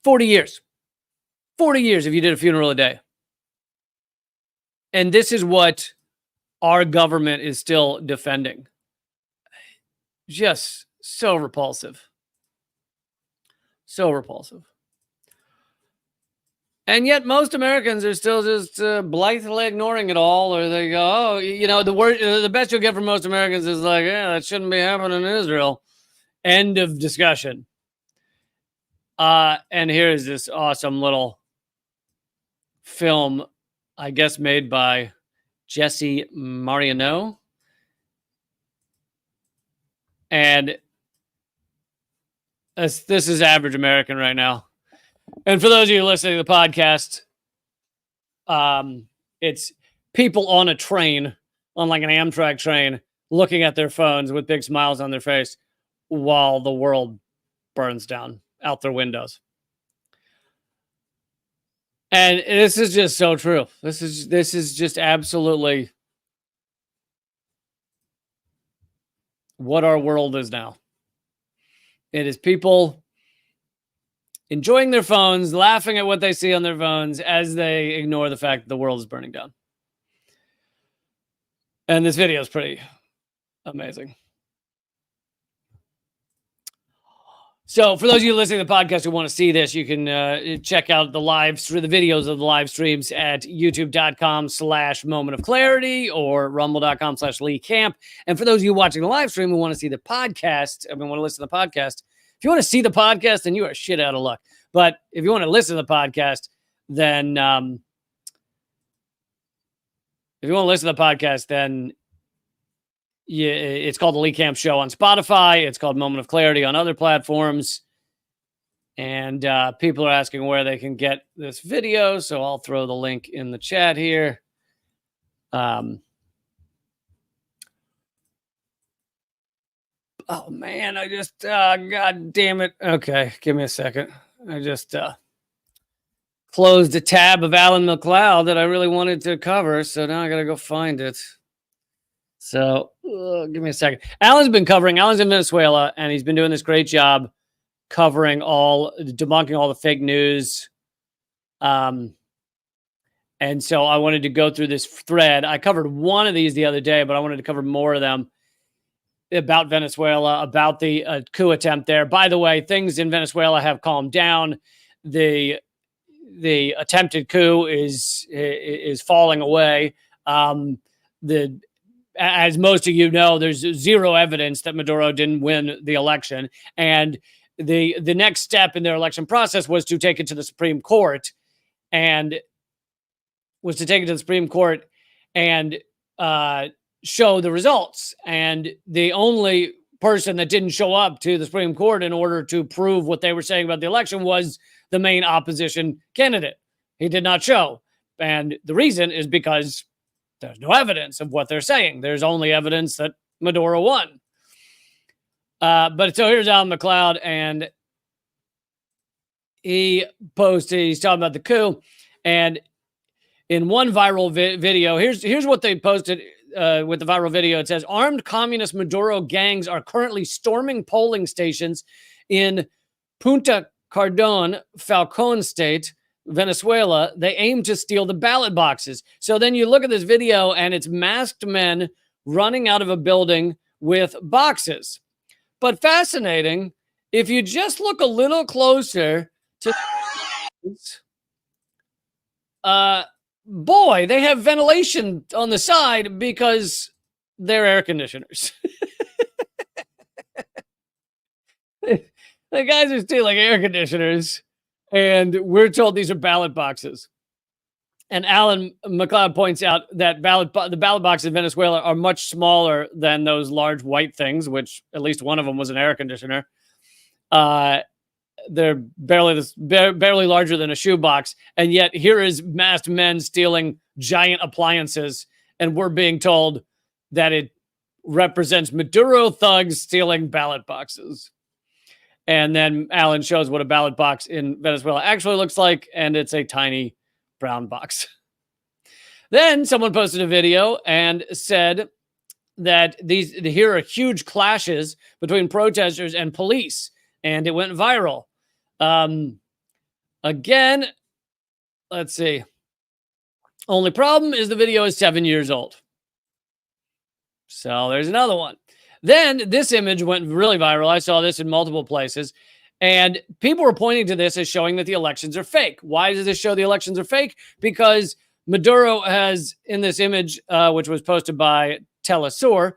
40 years. 40 years if you did a funeral a day. And this is what our government is still defending. Just so repulsive. So repulsive. And yet most Americans are still just blithely ignoring it all, or they go, oh, the best you'll get from most Americans is like, yeah, that shouldn't be happening in Israel. End of discussion. And here is this awesome little film, I guess made by Jesse Mariano. And this is average American right now. And for those of you listening to the podcast, it's people on a train, on like an Amtrak train, looking at their phones with big smiles on their face while the world burns down out their windows. And this is just so true. This is just absolutely what our world is now. It is people enjoying their phones, laughing at what they see on their phones as they ignore the fact that the world is burning down. And this video is pretty amazing. So for those of you listening to the podcast who want to see this, you can check out the videos of the live streams at youtube.com/moment of clarity or rumble.com/Lee Camp. And for those of you watching the live stream who want to see the podcast, want to listen to the podcast, if you want to see the podcast, then you are shit out of luck. But if you want to listen to the podcast, then it's called the Lee Camp Show on Spotify. It's called Moment of Clarity on other platforms. And people are asking where they can get this video, so I'll throw the link in the chat here. Oh man, I just god damn it. Okay, give me a second. I just closed a tab of Alan McLeod that I really wanted to cover, so now I gotta go find it. So give me a second. Alan's in Venezuela, and he's been doing this great job debunking all the fake news. And so I wanted to go through this thread. I covered one of these the other day, but I wanted to cover more of them about Venezuela, about the coup attempt there. By the way, things in Venezuela have calmed down. The attempted coup is falling away. As most of you know, there's zero evidence that Maduro didn't win the election. And the next step in their election process was to take it to the Supreme Court and show the results. And the only person that didn't show up to the Supreme Court in order to prove what they were saying about the election was the main opposition candidate. He did not show. And the reason is because there's no evidence of what they're saying. There's only evidence that Maduro won. But so here's Alan McLeod, and he's talking about the coup. And in one viral video, here's what they posted with the viral video. It says, armed communist Maduro gangs are currently storming polling stations in Punta Cardón, Falcón State, Venezuela. They aim to steal the ballot boxes. So then you look at this video and it's masked men running out of a building with boxes. But fascinating, if you just look a little closer to boy, they have ventilation on the side because they're air conditioners. The guys are stealing air conditioners, and we're told these are ballot boxes. And Alan McLeod points out that the ballot boxes in Venezuela are much smaller than those large white things, which at least one of them was an air conditioner. They're barely larger than a shoebox. And yet here is masked men stealing giant appliances, and we're being told that it represents Maduro thugs stealing ballot boxes. And then Alan shows what a ballot box in Venezuela actually looks like, and it's a tiny brown box. Then someone posted a video and said that here are huge clashes between protesters and police, and it went viral. Again, let's see. Only problem is the video is 7 years old. So there's another one. Then this image went really viral. I saw this in multiple places. And people were pointing to this as showing that the elections are fake. Why does this show the elections are fake? Because Maduro has, in this image, which was posted by Telesur,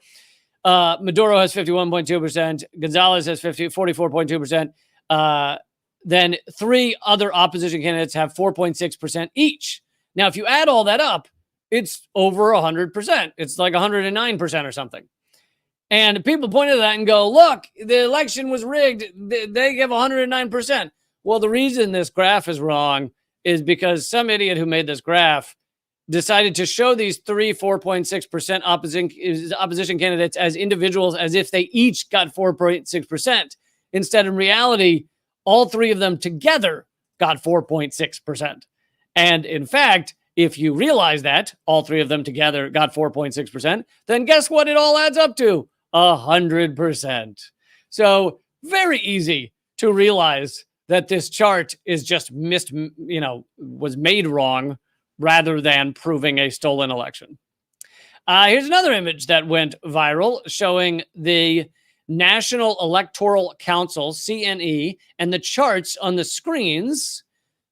Maduro has 51.2%. Gonzalez has 44.2%. Then three other opposition candidates have 4.6% each. Now, if you add all that up, it's over 100%. It's like 109% or something. And people point to that and go, look, the election was rigged. They give 109%. Well, the reason this graph is wrong is because some idiot who made this graph decided to show these 4.6% opposition candidates as individuals as if they each got 4.6%. Instead, in reality, all three of them together got 4.6%. And in fact, if you realize that all three of them together got 4.6%, then guess what it all adds up to? 100%. So very easy to realize that this chart is just was made wrong rather than proving a stolen election. Here's another image that went viral showing the National Electoral Council, CNE, and the charts on the screens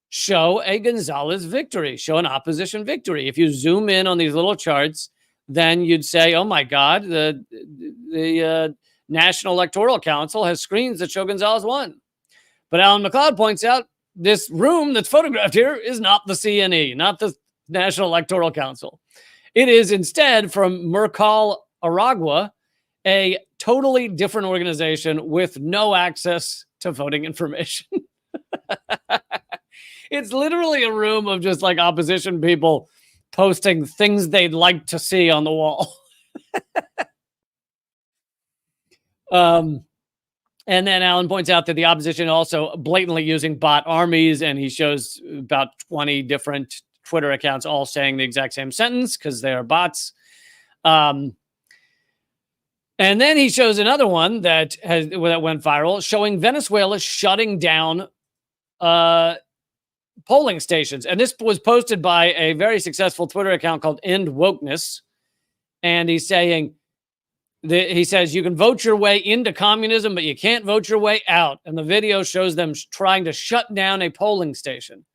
show a Gonzalez victory, show an opposition victory. If you zoom in on these little charts, then you'd say, oh my God, the National Electoral Council has screens that show Gonzalez won. But Alan McLeod points out this room that's photographed here is not the CNE, not the National Electoral Council. It is instead from Mercal Aragua, a totally different organization with no access to voting information. It's literally a room of just like opposition people posting things they'd like to see on the wall. And then Alan points out that the opposition also blatantly using bot armies, and he shows about 20 different Twitter accounts all saying the exact same sentence because they are bots. And then he shows another one that went viral showing Venezuela shutting down polling stations. And this was posted by a very successful Twitter account called End Wokeness. And he's saying, he says, you can vote your way into communism, but you can't vote your way out. And the video shows them trying to shut down a polling station.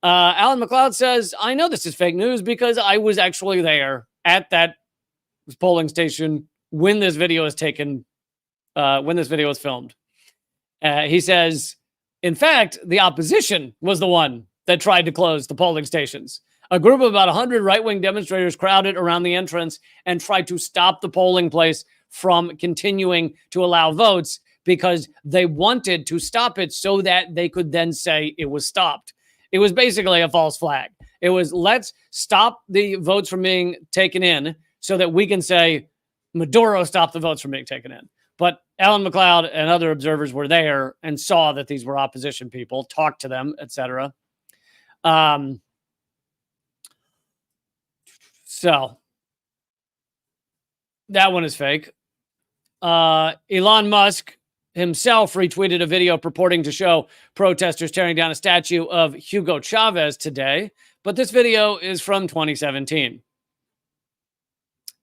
Alan McLeod says, I know this is fake news because I was actually there at that polling station when this video is taken, when this video is filmed. He says, in fact, the opposition was the one that tried to close the polling stations. A group of about 100 right-wing demonstrators crowded around the entrance and tried to stop the polling place from continuing to allow votes because they wanted to stop it so that they could then say it was stopped. It was basically a false flag. It was, let's stop the votes from being taken in so that we can say Maduro stopped the votes from being taken in. But Alan McLeod and other observers were there and saw that these were opposition people, talked to them, etc. So that one is fake. Elon Musk himself retweeted a video purporting to show protesters tearing down a statue of Hugo Chavez today, but this video is from 2017.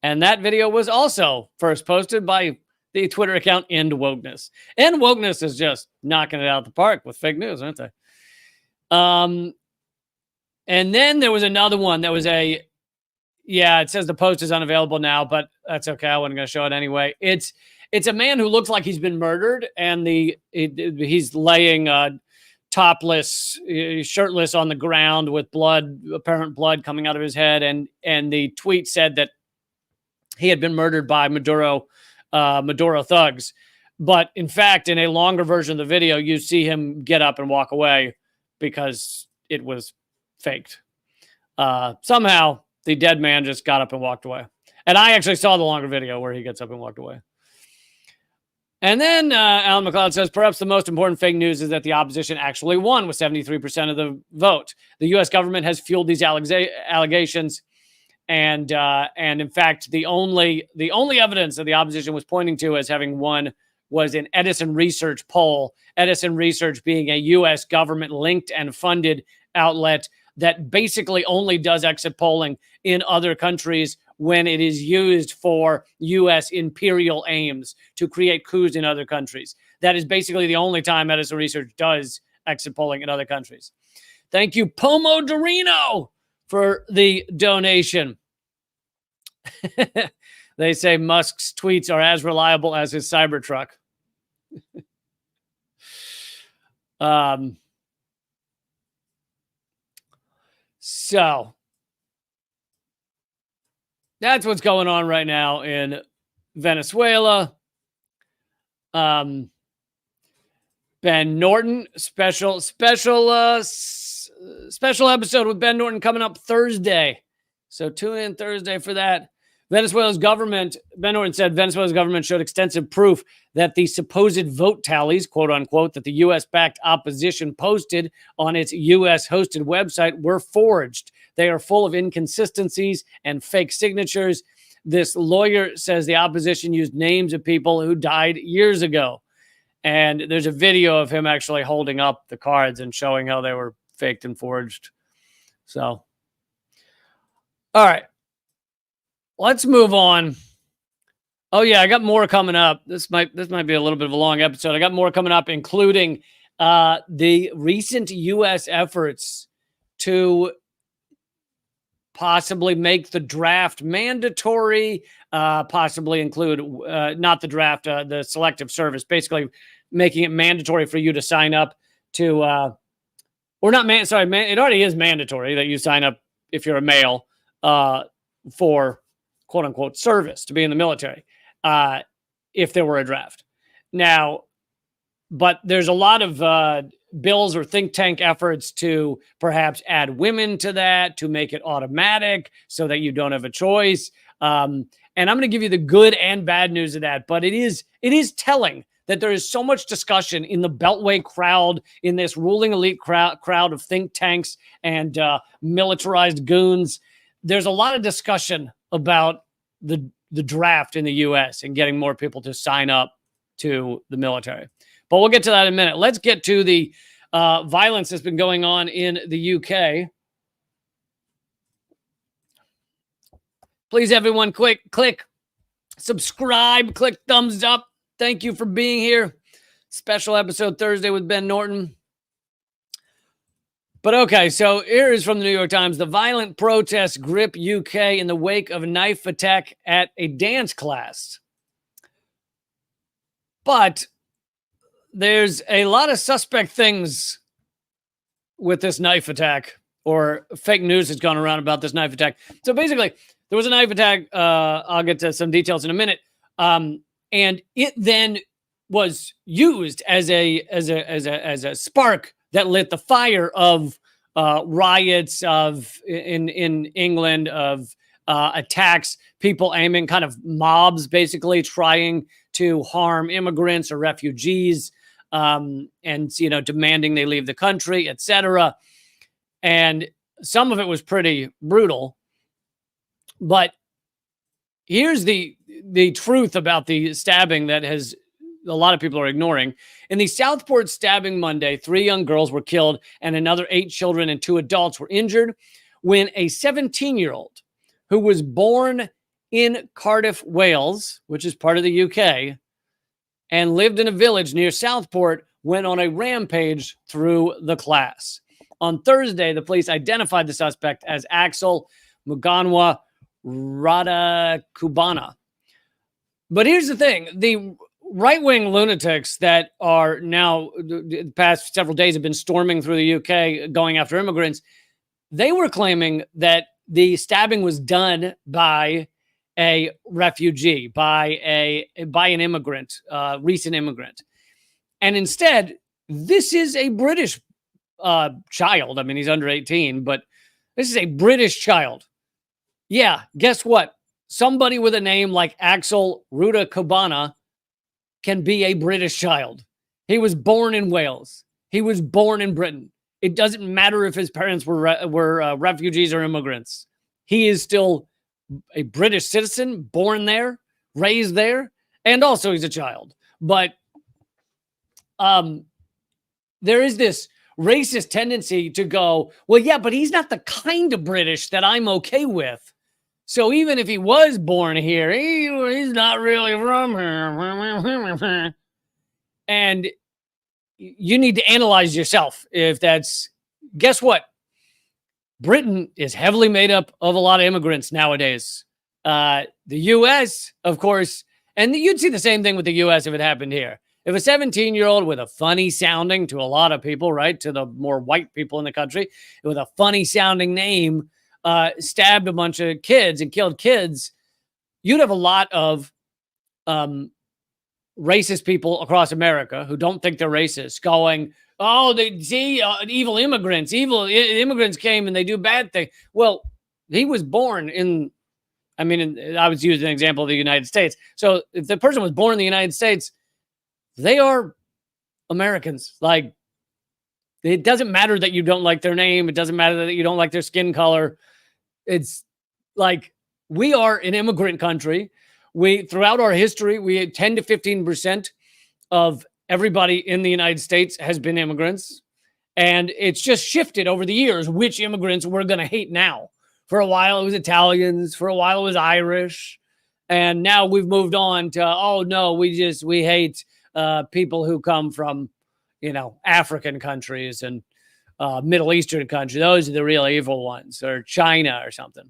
And that video was also first posted by the Twitter account End Wokeness. End Wokeness is just knocking it out of the park with fake news, aren't they? And then there was another one that was it says the post is unavailable now, but that's okay. I wasn't going to show it anyway. It's a man who looks like he's been murdered, and he's laying topless, shirtless on the ground with apparent blood coming out of his head. And the tweet said that he had been murdered by Maduro thugs. But in fact, in a longer version of the video, you see him get up and walk away because it was faked. Somehow the dead man just got up and walked away. And I actually saw the longer video where he gets up and walked away. And then Alan McLeod says, perhaps the most important fake news is that the opposition actually won with 73% of the vote. The U.S. government has fueled these allegations. And in fact, the only evidence that the opposition was pointing to as having won was an Edison Research poll. Edison Research being a U.S. government linked and funded outlet that basically only does exit polling in other countries when it is used for U.S. imperial aims to create coups in other countries. that is basically the only time Edison Research does exit polling in other countries. Thank you, Pomodorino, for the donation. They say Musk's tweets are as reliable as his Cybertruck. So that's what's going on right now in Venezuela. Ben Norton, special episode with Ben Norton coming up Thursday. So tune in Thursday for that. Venezuela's government, Ben Norton said, Venezuela's government showed extensive proof that the supposed vote tallies, quote unquote, that the U.S.-backed opposition posted on its U.S.-hosted website were forged. They are full of inconsistencies and fake signatures. This lawyer says the opposition used names of people who died years ago. And there's a video of him actually holding up the cards and showing how they were faked and forged. So, all right. Let's move on. Oh yeah, I got more coming up. This might be a little bit of a long episode. I got more coming up, including the recent U.S. efforts to possibly make the draft mandatory, possibly include not the draft, the selective service, basically making it mandatory for you to sign up to, or not it already is mandatory that you sign up if you're a male for quote unquote service to be in the military if there were a draft. Now, but there's a lot of bills or think tank efforts to perhaps add women to that, to make it automatic so that you don't have a choice. And I'm going to give you the good and bad news of that. But it is telling that there is so much discussion in the Beltway crowd, in this ruling elite crowd of think tanks and militarized goons. There's a lot of discussion about the draft in the U.S. and getting more people to sign up to the military. But we'll get to that in a minute. Let's get to the violence that's been going on in the UK. Please, everyone, click subscribe, click thumbs up. Thank you for being here. Special episode Thursday with Ben Norton. But okay, so here is from the New York Times. The violent protests grip UK in the wake of a knife attack at a dance class. But there's a lot of suspect things with this knife attack, or fake news has gone around about this knife attack. So basically, there was a knife attack. I'll get to some details in a minute. And it then was used as a spark that lit the fire of riots in England, of attacks, people aiming, kind of mobs basically trying to harm immigrants or refugees, and demanding they leave the country, etc. And some of it was pretty brutal. But here's the truth about the stabbing that a lot of people are ignoring. In the Southport stabbing Monday, 3 young girls were killed and another 8 children and 2 adults were injured when a 17-year-old who was born in Cardiff, Wales, which is part of the UK, and lived in a village near Southport, went on a rampage through the class. On Thursday, the police identified the suspect as Axel Muganwa Radakubana. But here's the thing. The right-wing lunatics that are now, the past several days, have been storming through the UK going after immigrants. They were claiming that the stabbing was done by a refugee, by an immigrant, recent immigrant. And instead, this is a British child. I mean, he's under 18, but this is a British child. Yeah, guess what? Somebody with a name like Axel Radakubana can be a British child. He was born in Wales. He was born in Britain. It doesn't matter if his parents were refugees or immigrants. He is still a British citizen, born there, raised there, and also he's a child. But there is this racist tendency to go, well, yeah, but he's not the kind of British that I'm okay with. So even if he was born here, he's not really from here. And you need to analyze yourself if that's, guess what? Britain is heavily made up of a lot of immigrants nowadays. The US, of course, and you'd see the same thing with the US if it happened here. If a 17-year-old with a funny sounding to a lot of people, right, to the more white people in the country, with a funny sounding name, stabbed a bunch of kids and killed kids, you'd have a lot of racist people across America who don't think they're racist going, oh, they see evil immigrants. Evil immigrants came and they do bad things. Well, he was born in, I mean, I was using an example of the United States. So if the person was born in the United States, they are Americans. Like, it doesn't matter that you don't like their name. It doesn't matter that you don't like their skin color. It's like, we are an immigrant country. Throughout our history, we had 10 to 15% of everybody in the United States has been immigrants. And it's just shifted over the years which immigrants we're going to hate now. For a while, it was Italians. For a while, it was Irish. And now we've moved on to, oh, no, we hate people who come from, African countries and Middle Eastern countries. Those are the real evil ones, or China or something.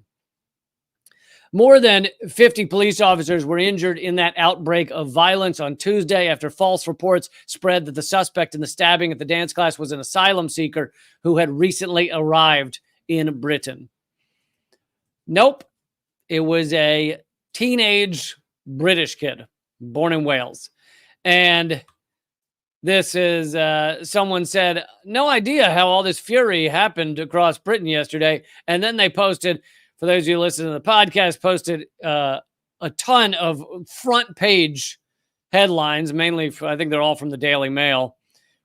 More than 50 police officers were injured in that outbreak of violence on Tuesday after false reports spread that the suspect in the stabbing at the dance class was an asylum seeker who had recently arrived in Britain. Nope. It was a teenage British kid born in Wales. And this is, someone said, no idea how all this fury happened across Britain yesterday. And then they posted, for those of you who listen to the podcast, posted a ton of front page headlines, mainly, I think they're all from the Daily Mail,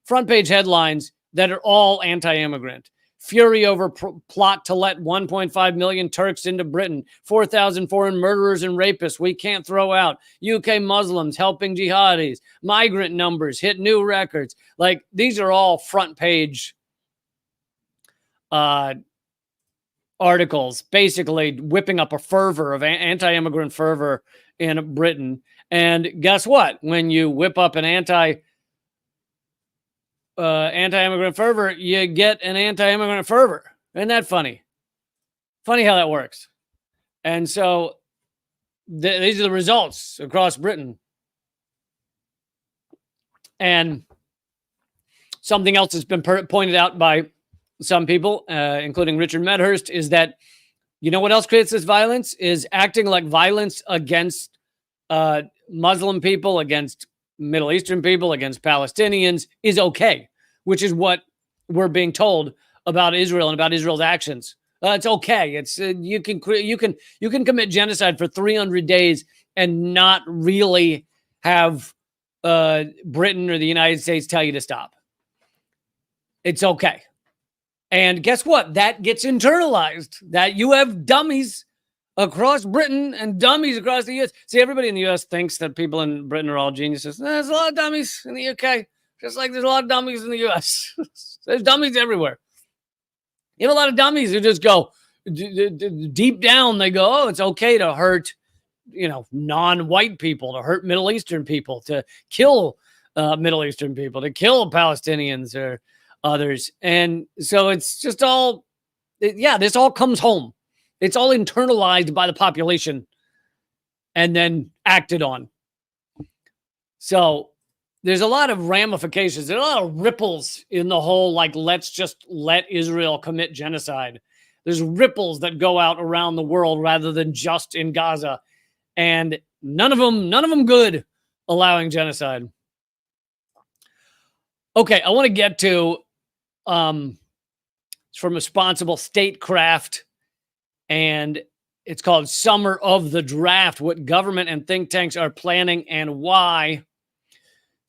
front page headlines that are all anti-immigrant. Fury over plot to let 1.5 million Turks into Britain. 4,000 foreign murderers and rapists we can't throw out. UK Muslims helping jihadis. Migrant numbers hit new records. Like, these are all front page articles, basically whipping up a fervor of anti-immigrant fervor in Britain. And guess what? When you whip up an anti-immigrant fervor, you get an anti-immigrant fervor. Isn't that funny? Funny how that works. And so these are the results across Britain. And something else that's been pointed out by some people, including Richard Medhurst, is that, you know what else creates this violence? Is acting like violence against Muslim people, against Middle Eastern people, against Palestinians is okay, which is what we're being told about Israel and about Israel's actions. It's okay. It's you can commit genocide for 300 days and not really have Britain or the United States tell you to stop. It's okay. And guess what? That gets internalized. That you have dummies across Britain and dummies across the U.S. See, everybody in the U.S. thinks that people in Britain are all geniuses. There's a lot of dummies in the U.K., just like there's a lot of dummies in the U.S. There's dummies everywhere. You have a lot of dummies who just go deep down. They go, oh, it's okay to hurt, non-white people, to hurt Middle Eastern people, to kill Middle Eastern people, to kill Palestinians or others. And so it's just all, this all comes home. It's all internalized by the population and then acted on. So there's a lot of ramifications. There's a lot of ripples in the whole, like, let's just let Israel commit genocide. There's ripples that go out around the world rather than just in Gaza. And none of them good, allowing genocide. Okay, I want to get to from Responsible Statecraft, and it's called Summer of the Draft, what government and think tanks are planning and why.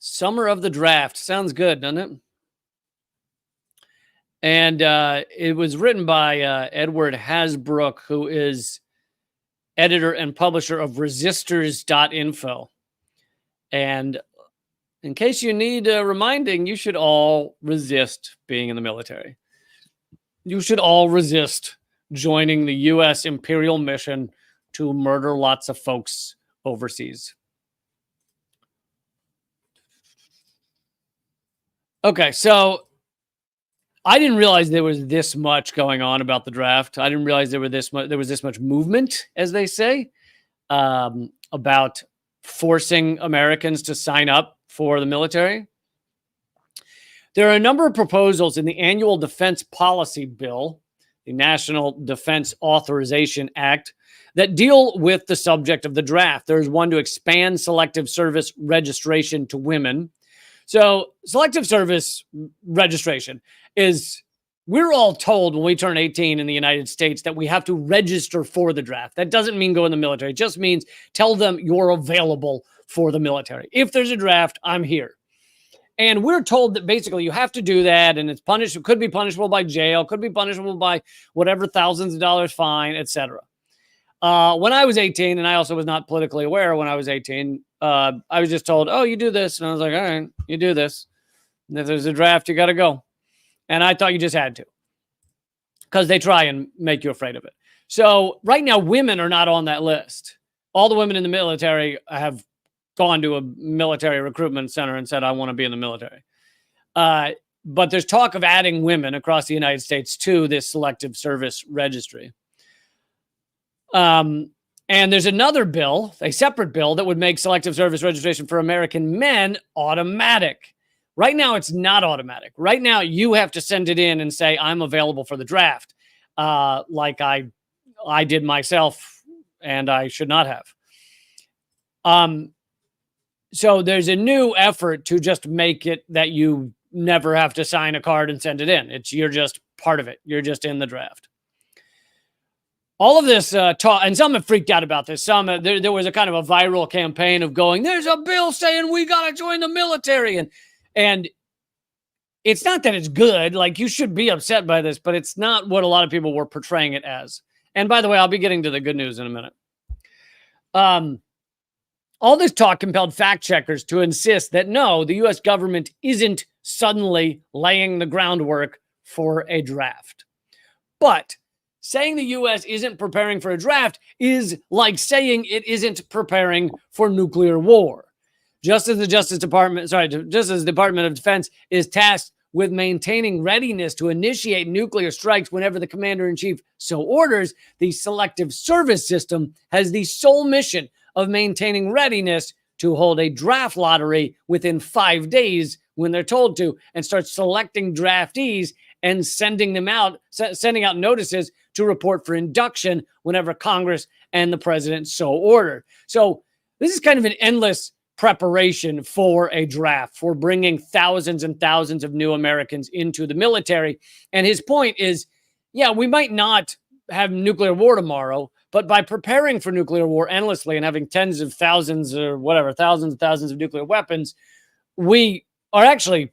Summer of the Draft. Sounds good, doesn't it? And it was written by Edward Hasbrook, who is editor and publisher of resistors.info. And in case you need reminding, you should all resist being in the military. You should all resist joining the U.S. imperial mission to murder lots of folks overseas. Okay, so I didn't realize there was this much going on about the draft. I didn't realize there was this much movement, as they say, about forcing Americans to sign up for the military. There are a number of proposals in the annual defense policy bill, the National Defense Authorization Act, that deal with the subject of the draft. There's one to expand selective service registration to women. So, selective service registration is, we're all told when we turn 18 in the United States that we have to register for the draft. That doesn't mean go in the military. It just means tell them you're available for the military. If there's a draft, I'm here. And we're told that basically you have to do that, and it's punished. It could be punishable by jail, could be punishable by whatever thousands of dollars fine, etc. When I was 18, and I also was not politically aware when I was 18, I was just told, oh, you do this. And I was like, all right, you do this. And if there's a draft, you got to go. And I thought you just had to, because they try and make you afraid of it. So right now, women are not on that list. All the women in the military have gone to a military recruitment center and said, I want to be in the military. But there's talk of adding women across the United States to this selective service registry. And there's another bill, a separate bill, that would make selective service registration for American men automatic. Right now, it's not automatic. Right now, you have to send it in and say, I'm available for the draft, like I did myself, and I should not have. So there's a new effort to just make it that you never have to sign a card and send it in. You're just part of it. You're just in the draft. All of this talk, and some have freaked out about this. Some there was a kind of a viral campaign of going, there's a bill saying we got to join the military. And it's not that it's good. Like, you should be upset by this, but it's not what a lot of people were portraying it as. And by the way, I'll be getting to the good news in a minute. All this talk compelled fact checkers to insist that no, the U.S. government isn't suddenly laying the groundwork for a draft. But saying the U.S. isn't preparing for a draft is like saying it isn't preparing for nuclear war. Just as the Department of Defense is tasked with maintaining readiness to initiate nuclear strikes whenever the commander-in-chief so orders, the selective service system has the sole mission of maintaining readiness to hold a draft lottery within 5 days when they're told to, and start selecting draftees and sending out notices to report for induction whenever Congress and the president so order. So this is kind of an endless preparation for a draft, for bringing thousands and thousands of new Americans into the military. And his point is, yeah, we might not have nuclear war tomorrow, but by preparing for nuclear war endlessly and having tens of thousands or whatever, thousands and thousands of nuclear weapons, we are actually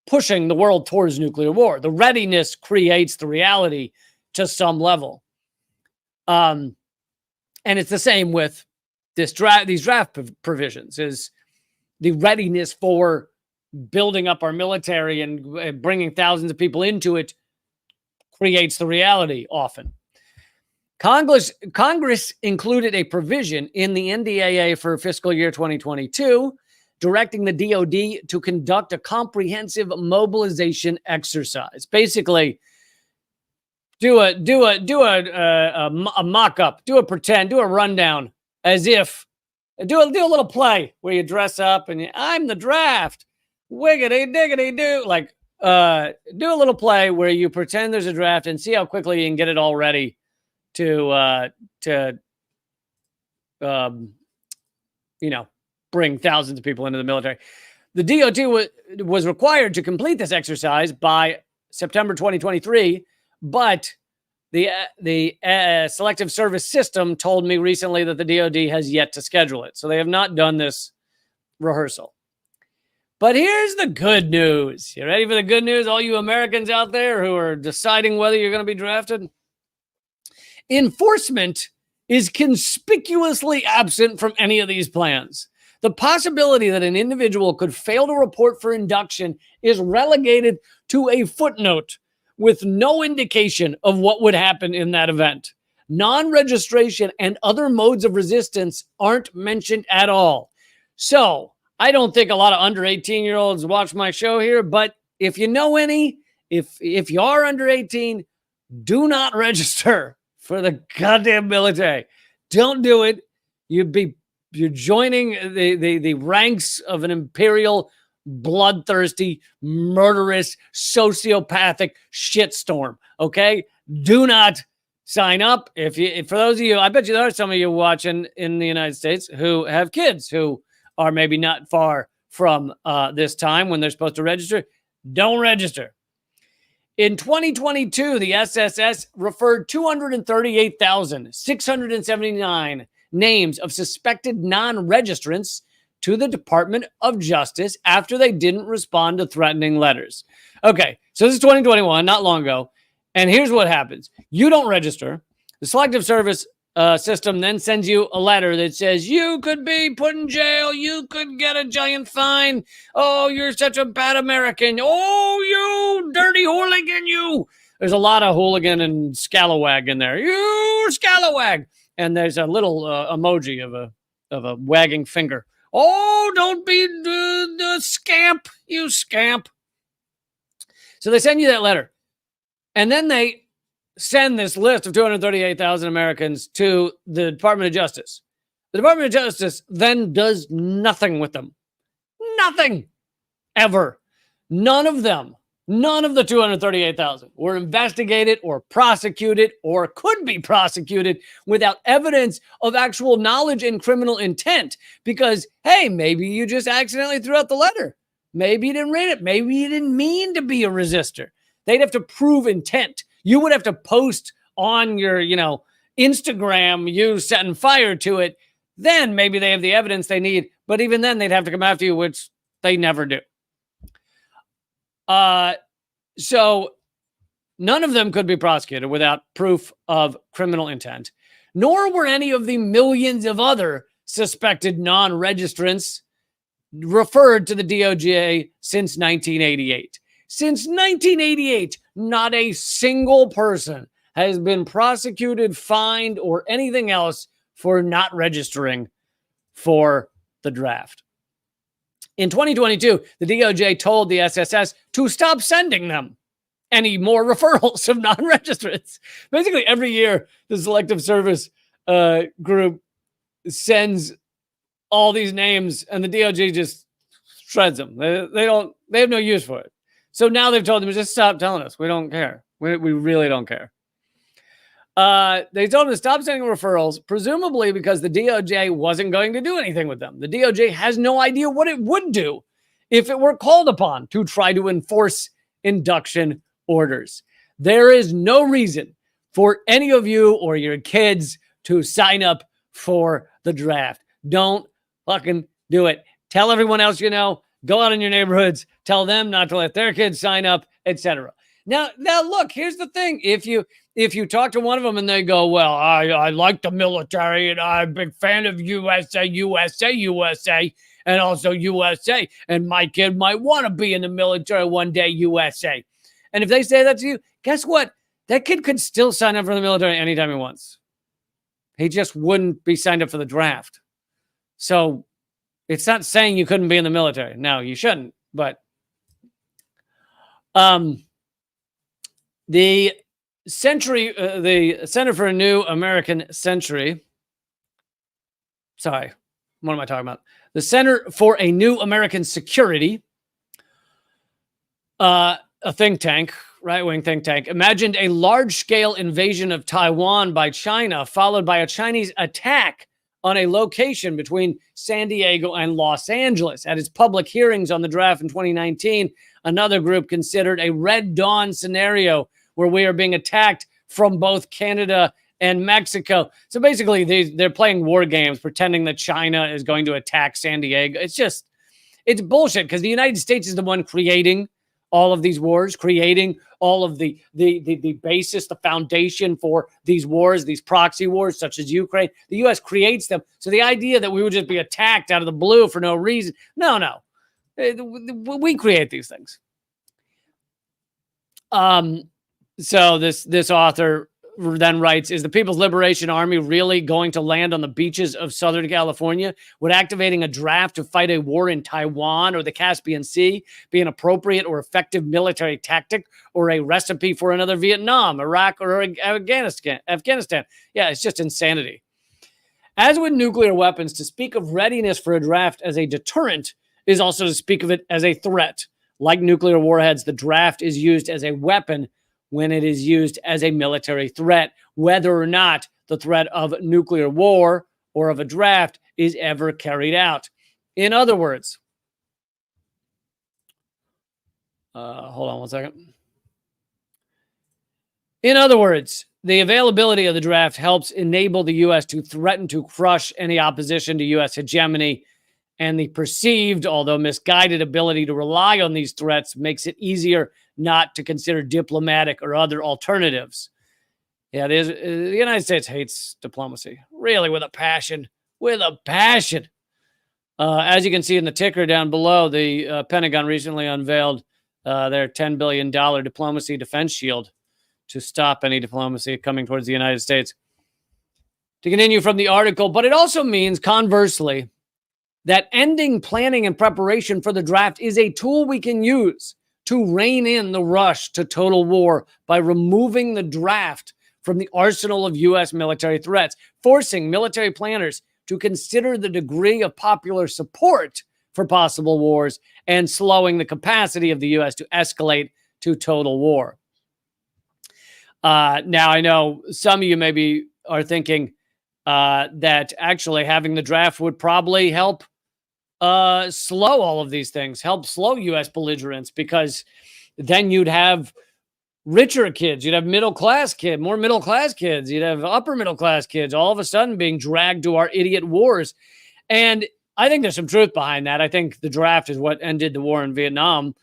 pushing the world towards nuclear war. The readiness creates the reality to some level. And it's the same with these draft provisions, is the readiness for building up our military and bringing thousands of people into it creates the reality often. Congress included a provision in the NDAA for fiscal year 2022 directing the DoD to conduct a comprehensive mobilization exercise. Basically, do a mock-up, do a rundown, as if do a little play where you dress up and I'm the draft, wiggity diggity do, like do a little play where you pretend there's a draft and see how quickly you can get it all ready to bring thousands of people into the military. The DoD was required to complete this exercise by September 2023, but the selective service system told me recently that the DoD has yet to schedule it. So they have not done this rehearsal. But here's the good news. You ready for the good news, all you Americans out there who are deciding whether you're going to be drafted? Enforcement is conspicuously absent from any of these plans. The possibility that an individual could fail to report for induction is relegated to a footnote with no indication of what would happen in that event. Non-registration and other modes of resistance aren't mentioned at all. So I don't think a lot of under 18-year-olds watch my show here, but if you know any, if you are under 18, do not register for the goddamn military. Don't do it. You're joining the ranks of an imperial, bloodthirsty, murderous, sociopathic shitstorm. Okay? Do not sign up. For those of you, I bet you there are some of you watching in the United States who have kids who are maybe not far from this time when they're supposed to register. Don't register. In 2022, the SSS referred 238,679 names of suspected non-registrants to the Department of Justice after they didn't respond to threatening letters. Okay, so this is 2021, not long ago. And here's what happens. You don't register. The Selective Service system then sends you a letter that says you could be put in jail. You could get a giant fine. Oh, you're such a bad American. Oh, you dirty hooligan, you. There's a lot of hooligan and scalawag in there. You scalawag. And there's a little emoji of a wagging finger. Oh, don't be the scamp, you scamp. So they send you that letter. And then they send this list of 238,000 Americans to the Department of Justice. The Department of Justice then does nothing with them. Nothing. Ever. None of them. None of the 238,000 were investigated or prosecuted or could be prosecuted without evidence of actual knowledge and criminal intent. Because, hey, maybe you just accidentally threw out the letter. Maybe you didn't read it. Maybe you didn't mean to be a resistor. They'd have to prove intent. You would have to post on your, Instagram, you setting fire to it. Then maybe they have the evidence they need. But even then, they'd have to come after you, which they never do. So none of them could be prosecuted without proof of criminal intent, nor were any of the millions of other suspected non-registrants referred to the DOJ since 1988. Since 1988, not a single person has been prosecuted, fined, or anything else for not registering for the draft. In 2022, the DOJ told the SSS to stop sending them any more referrals of non-registrants. Basically, every year, the Selective Service group sends all these names, and the DOJ just shreds them. They have no use for it. So now they've told them, just stop telling us. We don't care. We really don't care. They told them to stop sending referrals, presumably because the DOJ wasn't going to do anything with them. The DOJ has no idea what it would do if it were called upon to try to enforce induction orders. There is no reason for any of you or your kids to sign up for the draft. Don't fucking do it. Tell everyone else you know. Go out in your neighborhoods. Tell them not to let their kids sign up, etc. Now, look, here's the thing. If you talk to one of them and they go, well, I like the military and I'm a big fan of USA, and also USA, and my kid might want to be in the military one day, USA. And if they say that to you, guess what? That kid could still sign up for the military anytime he wants. He just wouldn't be signed up for the draft. So it's not saying you couldn't be in the military. No, you shouldn't. But the Center for a New American Century. Sorry, what am I talking about? The Center for a New American Security, a think tank, right-wing think tank, imagined a large-scale invasion of Taiwan by China, followed by a Chinese attack on a location between San Diego and Los Angeles. At its public hearings on the draft in 2019, another group considered a Red Dawn scenario where we are being attacked from both Canada and Mexico. So basically, they're playing war games, pretending that China is going to attack San Diego. It's bullshit, because the United States is the one creating all of these wars, creating all of the basis, the foundation for these wars, these proxy wars, such as Ukraine. The U.S. creates them. So the idea that we would just be attacked out of the blue for no reason, no. We create these things. So this author then writes, is the People's Liberation Army really going to land on the beaches of Southern California? Would activating a draft to fight a war in Taiwan or the Caspian Sea be an appropriate or effective military tactic or a recipe for another Vietnam, Iraq, or Afghanistan? Yeah, it's just insanity. As with nuclear weapons, to speak of readiness for a draft as a deterrent is also to speak of it as a threat. Like nuclear warheads, the draft is used as a weapon when it is used as a military threat, whether or not the threat of nuclear war or of a draft is ever carried out. In other words, hold on one second. In other words, the availability of the draft helps enable the U.S. to threaten to crush any opposition to U.S. hegemony, and the perceived, although misguided, ability to rely on these threats makes it easier not to consider diplomatic or other alternatives. Yeah, it is. The United States hates diplomacy, really, with a passion. With a passion. As you can see in the ticker down below, the Pentagon recently unveiled their $10 billion diplomacy defense shield to stop any diplomacy coming towards the United States. To continue from the article, but it also means, conversely, that ending planning and preparation for the draft is a tool we can use to rein in the rush to total war by removing the draft from the arsenal of U.S. military threats, forcing military planners to consider the degree of popular support for possible wars and slowing the capacity of the U.S. to escalate to total war. Now, I know some of you maybe are thinking that actually having the draft would probably help slow all of these things, help slow U.S. belligerence, because then you'd have richer kids, you'd have middle-class kids, more middle-class kids, you'd have upper-middle-class kids all of a sudden being dragged to our idiot wars. And I think there's some truth behind that. I think the draft is what ended the war in Vietnam.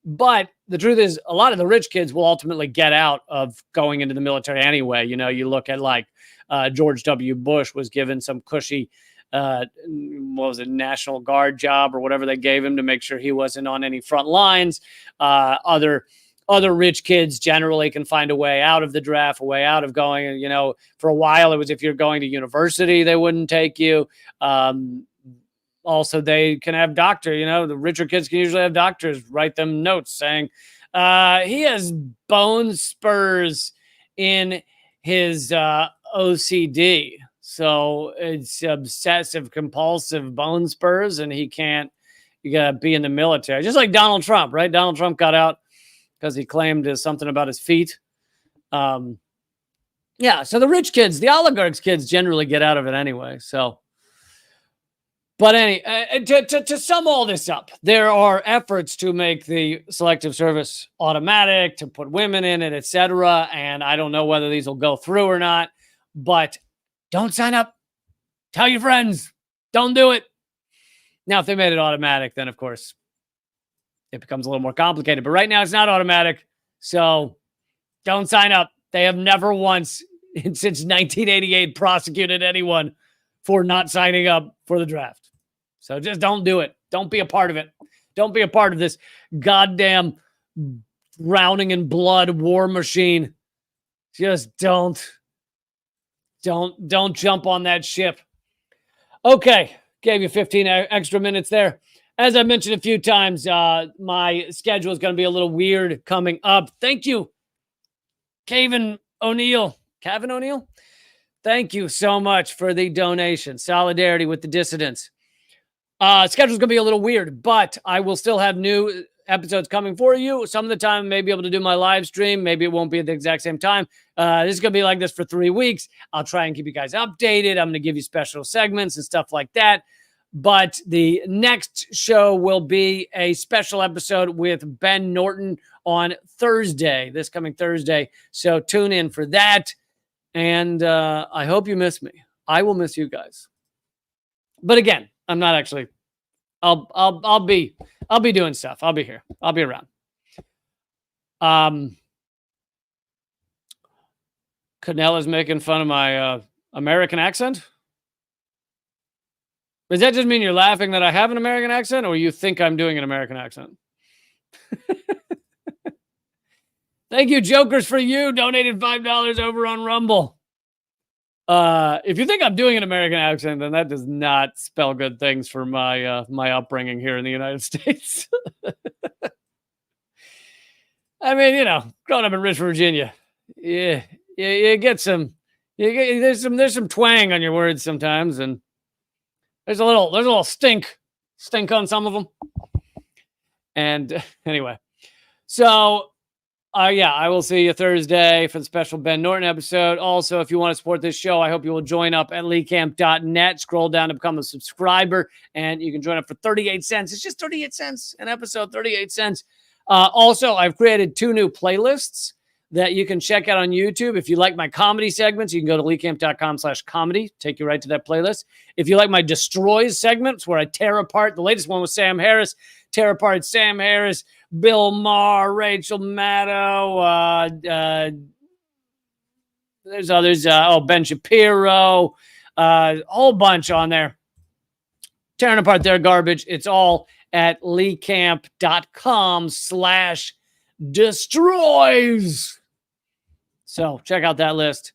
But the truth is, a lot of the rich kids will ultimately get out of going into the military anyway. You know, you look at like George W. Bush was given some cushy what was it, National Guard job or whatever they gave him to make sure he wasn't on any front lines. Other rich kids generally can find a way out of the draft, a way out of going. You know, for a while it was if you're going to university, they wouldn't take you. Also, they can have doctor. You know, the richer kids can usually have doctors write them notes saying he has bone spurs in his OCD. So it's obsessive compulsive bone spurs, and you gotta be in the military. Just like Donald Trump, right? Donald Trump got out because he claimed something about his feet. Yeah, so the rich kids, the oligarchs' kids generally get out of it anyway. So, but to sum all this up, there are efforts to make the selective service automatic, to put women in it, etc. And I don't know whether these will go through or not, but don't sign up. Tell your friends. Don't do it. Now, if they made it automatic, then, of course, it becomes a little more complicated. But right now, it's not automatic. So don't sign up. They have never once, since 1988, prosecuted anyone for not signing up for the draft. So just don't do it. Don't be a part of it. Don't be a part of this goddamn drowning in blood war machine. Just don't jump on that ship. Okay, gave you 15 extra minutes there. As I mentioned a few times, my schedule is going to be a little weird coming up. Thank you, Cavan O'Neill. Thank you so much for the donation. Solidarity with the dissidents. Schedule's going to be a little weird, but I will still have new episodes coming for you. Some of the time, I may be able to do my live stream. Maybe it won't be at the exact same time. This is going to be like this for 3 weeks. I'll try and keep you guys updated. I'm going to give you special segments and stuff like that. But the next show will be a special episode with Ben Norton on Thursday, this coming Thursday. So tune in for that. And I hope you miss me. I will miss you guys. But again, I'm not actually. I'll be doing stuff. I'll be here. I'll be around. Canella's making fun of my American accent. Does that just mean you're laughing that I have an American accent, or you think I'm doing an American accent? Thank you, Jokers for You. Donated $5 over on Rumble. If you think I'm doing an American accent, then that does not spell good things for my my upbringing here in the United States. I mean, you know, growing up in Richmond, Virginia, yeah, you get some, there's some twang on your words sometimes, and there's a little stink on some of them. And anyway, so yeah, I will see you Thursday for the special Ben Norton episode. Also, if you want to support this show, I hope you will join up at leecamp.net. Scroll down to become a subscriber, and you can join up for 38 cents. It's just 38 cents an episode, 38 cents. Also, I've created 2 new playlists that you can check out on YouTube. If you like my comedy segments, you can go to leecamp.com/comedy. Take you right to that playlist. If you like my Destroys segments, where I tear apart, the latest one was Sam Harris, tear apart Sam Harris, Bill Maher, Rachel Maddow, there's others, Ben Shapiro, a whole bunch on there. Tearing apart their garbage. It's all at leecamp.com/destroys. So check out that list.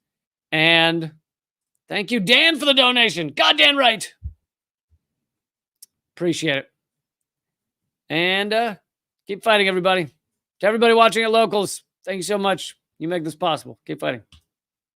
And thank you, Dan, for the donation. Goddamn right. Appreciate it. And keep fighting, everybody. To everybody watching at Locals, thank you so much. You make this possible. Keep fighting.